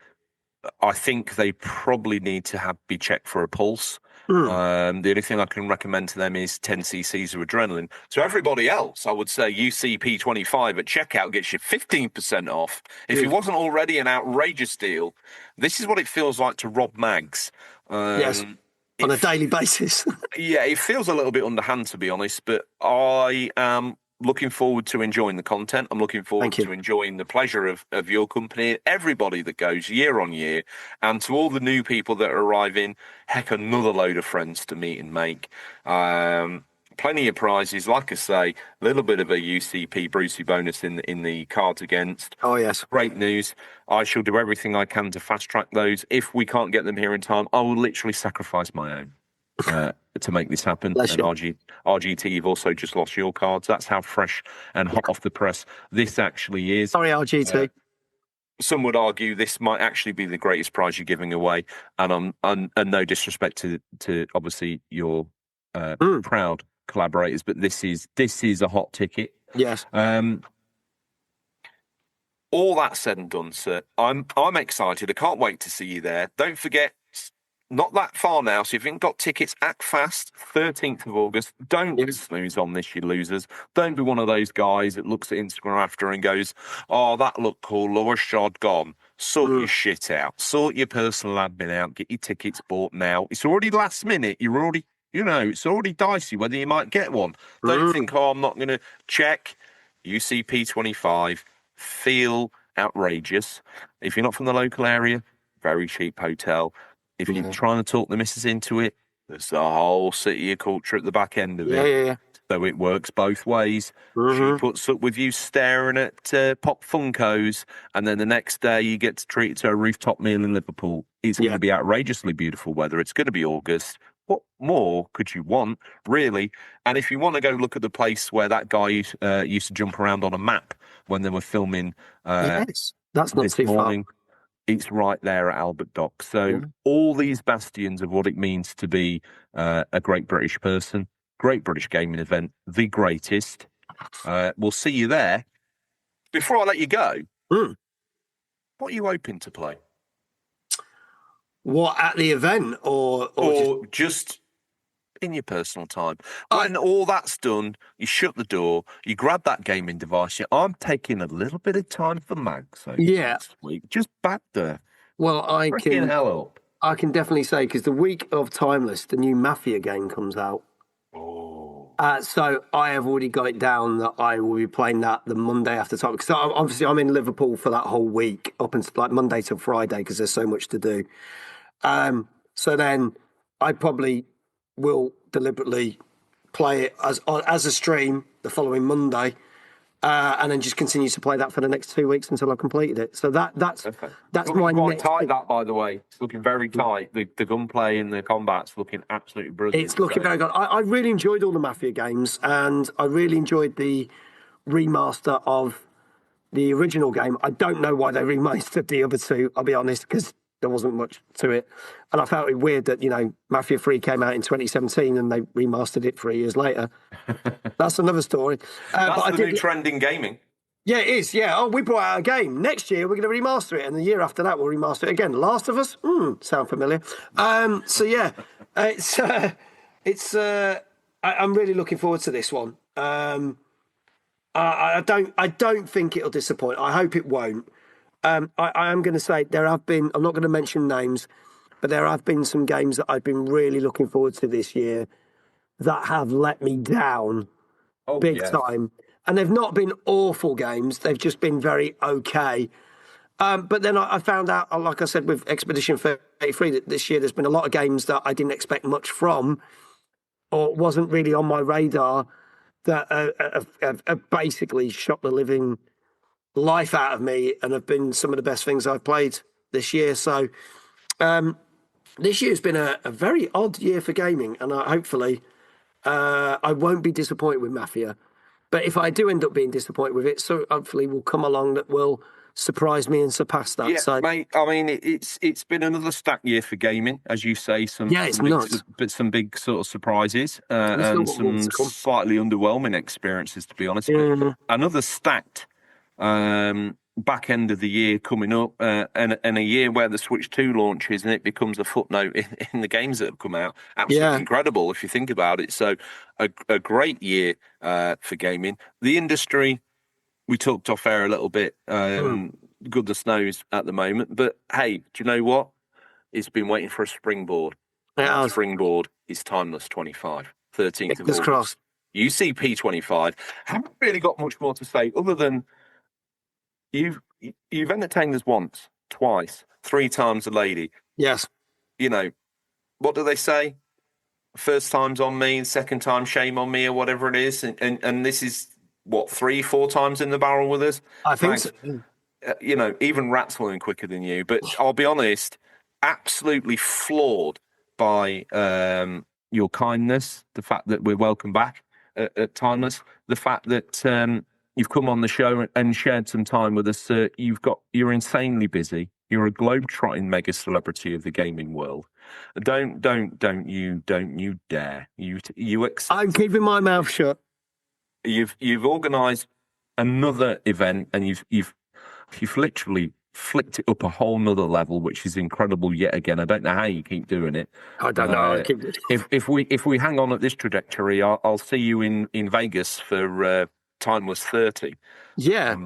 Speaker 1: I think they probably need to be checked for a pulse. The only thing I can recommend to them is 10 cc's of adrenaline. So everybody else, I would say UCP 25 at checkout gets you 15% off. If it wasn't already an outrageous deal, this is what it feels like to rob mags.
Speaker 2: Yes, on a daily basis.
Speaker 1: Yeah, it feels a little bit underhand, to be honest, but I am looking forward to enjoying the content. I'm looking forward to enjoying the pleasure of your company, everybody that goes year on year, and to all the new people that are arriving, heck, another load of friends to meet and make. Plenty of prizes, like I say, a little bit of a UCP Brucey bonus in the cards against.
Speaker 2: Oh, yes.
Speaker 1: Great news. I shall do everything I can to fast track those. If we can't get them here in time, I will literally sacrifice my own. To make this happen. And RGT, you've also just lost your cards. That's how fresh and hot off the press this actually is.
Speaker 2: Sorry, RGT.
Speaker 1: Some would argue this might actually be the greatest prize you're giving away, and no disrespect to obviously your proud collaborators, but this is a hot ticket.
Speaker 2: Yes.
Speaker 1: All that said and done, sir, I'm excited. I can't wait to see you there. Don't forget. Not that far now, so if you haven't got tickets, act fast. 13th of August. Don't snooze on this, you losers. Don't be one of those guys that looks at Instagram after and goes, oh, that looked cool, lower shot gone. Sort your shit out. Sort your personal admin out. Get your tickets bought now. It's already last minute. You're already, it's already dicey whether you might get one. Don't think, I'm not going to check. UCP 25. Feel outrageous. If you're not from the local area, very cheap hotel. If you're trying to talk the missus into it, there's the whole city of culture at the back end of it.
Speaker 2: Yeah.
Speaker 1: So it works both ways. She puts up with you staring at Pop Funkos, and then the next day you get to treat it to a rooftop meal in Liverpool. It's going to be outrageously beautiful weather. It's going to be August. What more could you want, really? And if you want to go look at the place where that guy used to jump around on a map when they were filming
Speaker 2: that's not
Speaker 1: this
Speaker 2: too
Speaker 1: morning, it's right there at Albert Dock. So all these bastions of what it means to be a great British person, great British gaming event, the greatest. We'll see you there. Before I let you go, what are you hoping to play?
Speaker 2: What, at the event or
Speaker 1: just in your personal time? When all that's done, you shut the door, you grab that gaming device. I'm taking a little bit of time for mags. This week, just back there.
Speaker 2: Well, I can definitely say, because the week of Timeless, the new Mafia game comes out. So I have already got it down that I will be playing that the Monday after time. Because obviously I'm in Liverpool for that whole week, up until like Monday till Friday, because there's so much to do. So then I probably will deliberately play it as a stream the following Monday, and then just continue to play that for the next 2 weeks until I've completed it. So that's my
Speaker 1: next. Tight, that, by the way, it's looking very tight. The gunplay and the combat's looking absolutely brilliant.
Speaker 2: It's looking very good. I really enjoyed all the Mafia games, and I really enjoyed the remaster of the original game. I don't know why they remastered the other two, I'll be honest, because there wasn't much to it. And I felt it weird that, Mafia 3 came out in 2017 and they remastered it 3 years later. That's another story.
Speaker 1: That's but the new trend in gaming.
Speaker 2: Yeah, it is. Yeah. Oh, we brought out a game. Next year, we're going to remaster it. And the year after that, we'll remaster it again. Last of Us? Sound familiar. So, yeah, I'm really looking forward to this one. I don't think it'll disappoint. I hope it won't. I am going to say there have been, I'm not going to mention names, but there have been some games that I've been really looking forward to this year that have let me down big time. And they've not been awful games. They've just been very okay. But then I found out, like I said, with Expedition 33, that this year there's been a lot of games that I didn't expect much from or wasn't really on my radar that have basically shot the living life out of me and have been some of the best things I've played this year. So this year's been a very odd year for gaming, and hopefully I won't be disappointed with Mafia. But if I do end up being disappointed with it, so hopefully will come along that will surprise me and surpass that.
Speaker 1: Yeah,
Speaker 2: so,
Speaker 1: mate. I mean, it's been another stacked year for gaming, as you say. Some big sort of surprises and some slightly underwhelming experiences, to be honest. But another stacked back end of the year coming up, and a year where the Switch 2 launches and it becomes a footnote in the games that have come out. Absolutely incredible if you think about it. So a great year for gaming. The industry, we talked off air a little bit, goodness knows at the moment. But hey, do you know what? It's been waiting for a springboard. That springboard is Timeless 25, 13th of August.
Speaker 2: Crossed.
Speaker 1: UCP 25. Haven't really got much more to say other than you've entertained us once, twice, 3 times a lady.
Speaker 2: Yes.
Speaker 1: What do they say? First time's on me, second time shame on me, or whatever it is. And this is, 3-4 times in the barrel with us?
Speaker 2: I think so.
Speaker 1: Even rats learn quicker than you. But I'll be honest, absolutely floored by your kindness, the fact that we're welcome back at Timeless, the fact that you've come on the show and shared some time with us. You're insanely busy. You're a globe-trotting mega celebrity of the gaming world. Don't you dare.
Speaker 2: I'm keeping my mouth shut.
Speaker 1: You've organised another event, and you've literally flicked it up a whole nother level, which is incredible yet again. I don't know how you keep doing it.
Speaker 2: I don't know. I keep doing it.
Speaker 1: If we hang on at this trajectory, I'll see you in Vegas for Timeless 30.
Speaker 2: Yeah.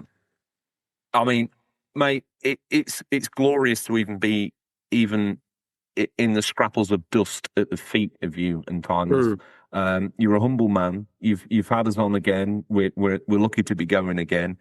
Speaker 1: I mean, mate, it's glorious to even be in the scrapples of dust at the feet of you and Timeless. You're a humble man. You've had us on again. We're lucky to be going again.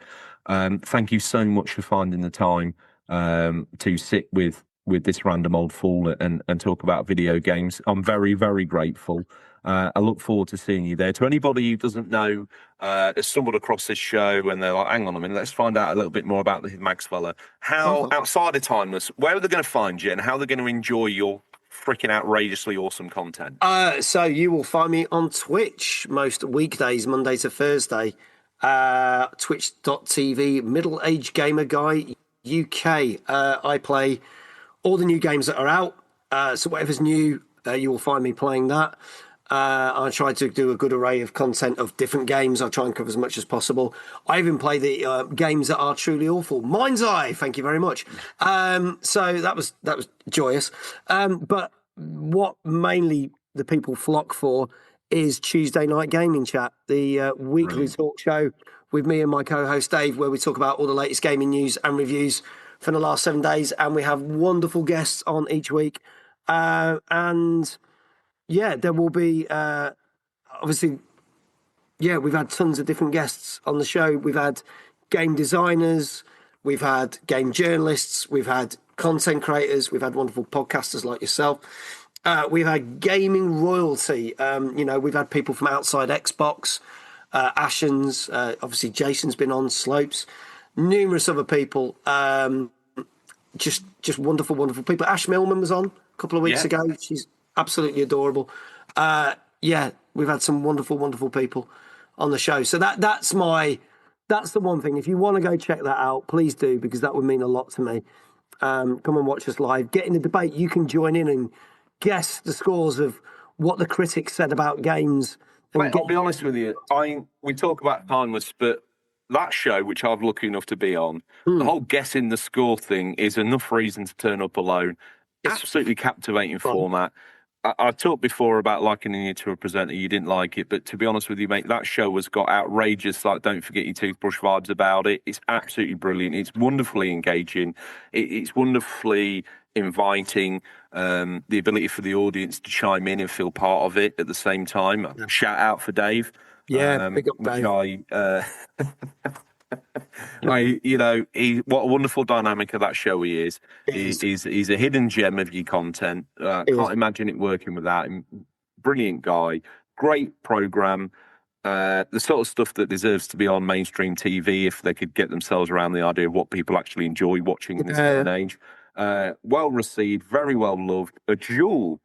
Speaker 1: Thank you so much for finding the time to sit with this random old fool and talk about video games. I'm very, very grateful. I look forward to seeing you there. To anybody who doesn't know, has stumbled across this show and they're like, hang on a minute, let's find out a little bit more about the Mags fella. How, outside of Timeless, where are they going to find you and how are they going to enjoy your freaking outrageously awesome content?
Speaker 2: So you will find me on Twitch most weekdays, Monday to Thursday. Twitch.tv, Middle Age Gamer Guy UK. I play all the new games that are out. So whatever's new, you will find me playing that. I try to do a good array of content of different games. I try and cover as much as possible. I even play the games that are truly awful. Mind's Eye, thank you very much. So that was joyous. But what mainly the people flock for is Tuesday Night Gaming Chat, the weekly talk show with me and my co-host Dave, where we talk about all the latest gaming news and reviews from the last 7 days. And we have wonderful guests on each week. And yeah, there will be, obviously, we've had tons of different guests on the show. We've had game designers, we've had game journalists, we've had content creators, we've had wonderful podcasters like yourself. We've had gaming royalty. We've had people from outside Xbox, Ashen's, obviously Jason's been on, Slopes, numerous other people. Just wonderful, wonderful people. Ash Millman was on a couple of weeks ago. She's absolutely adorable. We've had some wonderful, wonderful people on the show. So that's the one thing. If you want to go check that out, please do, because that would mean a lot to me. come and watch us live. Get in the debate. You can join in and guess the scores of what the critics said about games.
Speaker 1: Mate, I'll be honest with you. We talk about Timeless, but that show, which I've lucky enough to be on, the whole guessing the score thing is enough reason to turn up alone. Absolutely captivating format. I talked before about likening you to a presenter. You didn't like it, but to be honest with you, mate, that show has got outrageous, like, don't forget your toothbrush vibes about it. It's absolutely brilliant. It's wonderfully engaging. It's wonderfully inviting. The ability for the audience to chime in and feel part of it at the same time. Yeah. Shout out for Dave.
Speaker 2: Yeah, big up Dave.
Speaker 1: What a wonderful dynamic of that show he is. He's a hidden gem of your content. Can't imagine it working without him. Brilliant guy, great program. The sort of stuff that deserves to be on mainstream TV if they could get themselves around the idea of what people actually enjoy watching in this day and age. Well received, very well loved. A jewel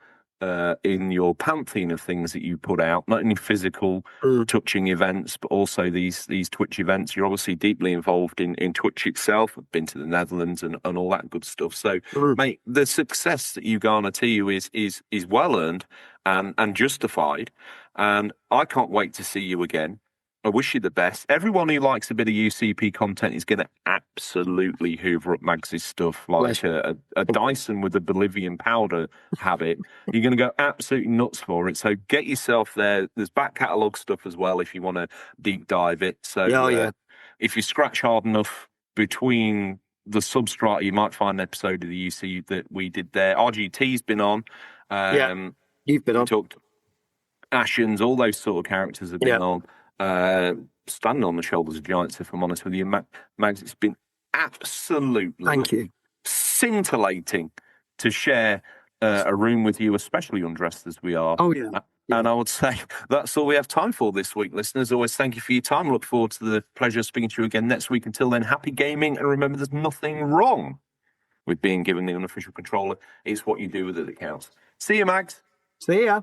Speaker 1: in your pantheon of things that you put out, not only physical touching events, but also these Twitch events. You're obviously deeply involved in Twitch itself. I've been to the Netherlands and all that good stuff. So, mate, the success that you garner to you is well earned and justified. And I can't wait to see you again. I wish you the best. Everyone who likes a bit of UCP content is going to absolutely hoover up Mags's stuff like a Dyson with a Bolivian powder habit. You're going to go absolutely nuts for it. So get yourself there. There's back catalogue stuff as well if you want to deep dive it. So if you scratch hard enough between the substrata, you might find an episode of the UC that we did there. RGT's been on.
Speaker 2: You've been on.
Speaker 1: Talked Ashen's, all those sort of characters have been on. Standing on the shoulders of giants, if I'm honest with you, Mags, it's been absolutely scintillating to share a room with you, especially undressed as we are. And I would say that's all we have time for this week, listeners. Always thank you for your time. Look forward to the pleasure of speaking to you again next week. Until then, happy gaming, and remember, there's nothing wrong with being given the unofficial controller. It's what you do with it that counts. See you, Mags.
Speaker 2: See ya.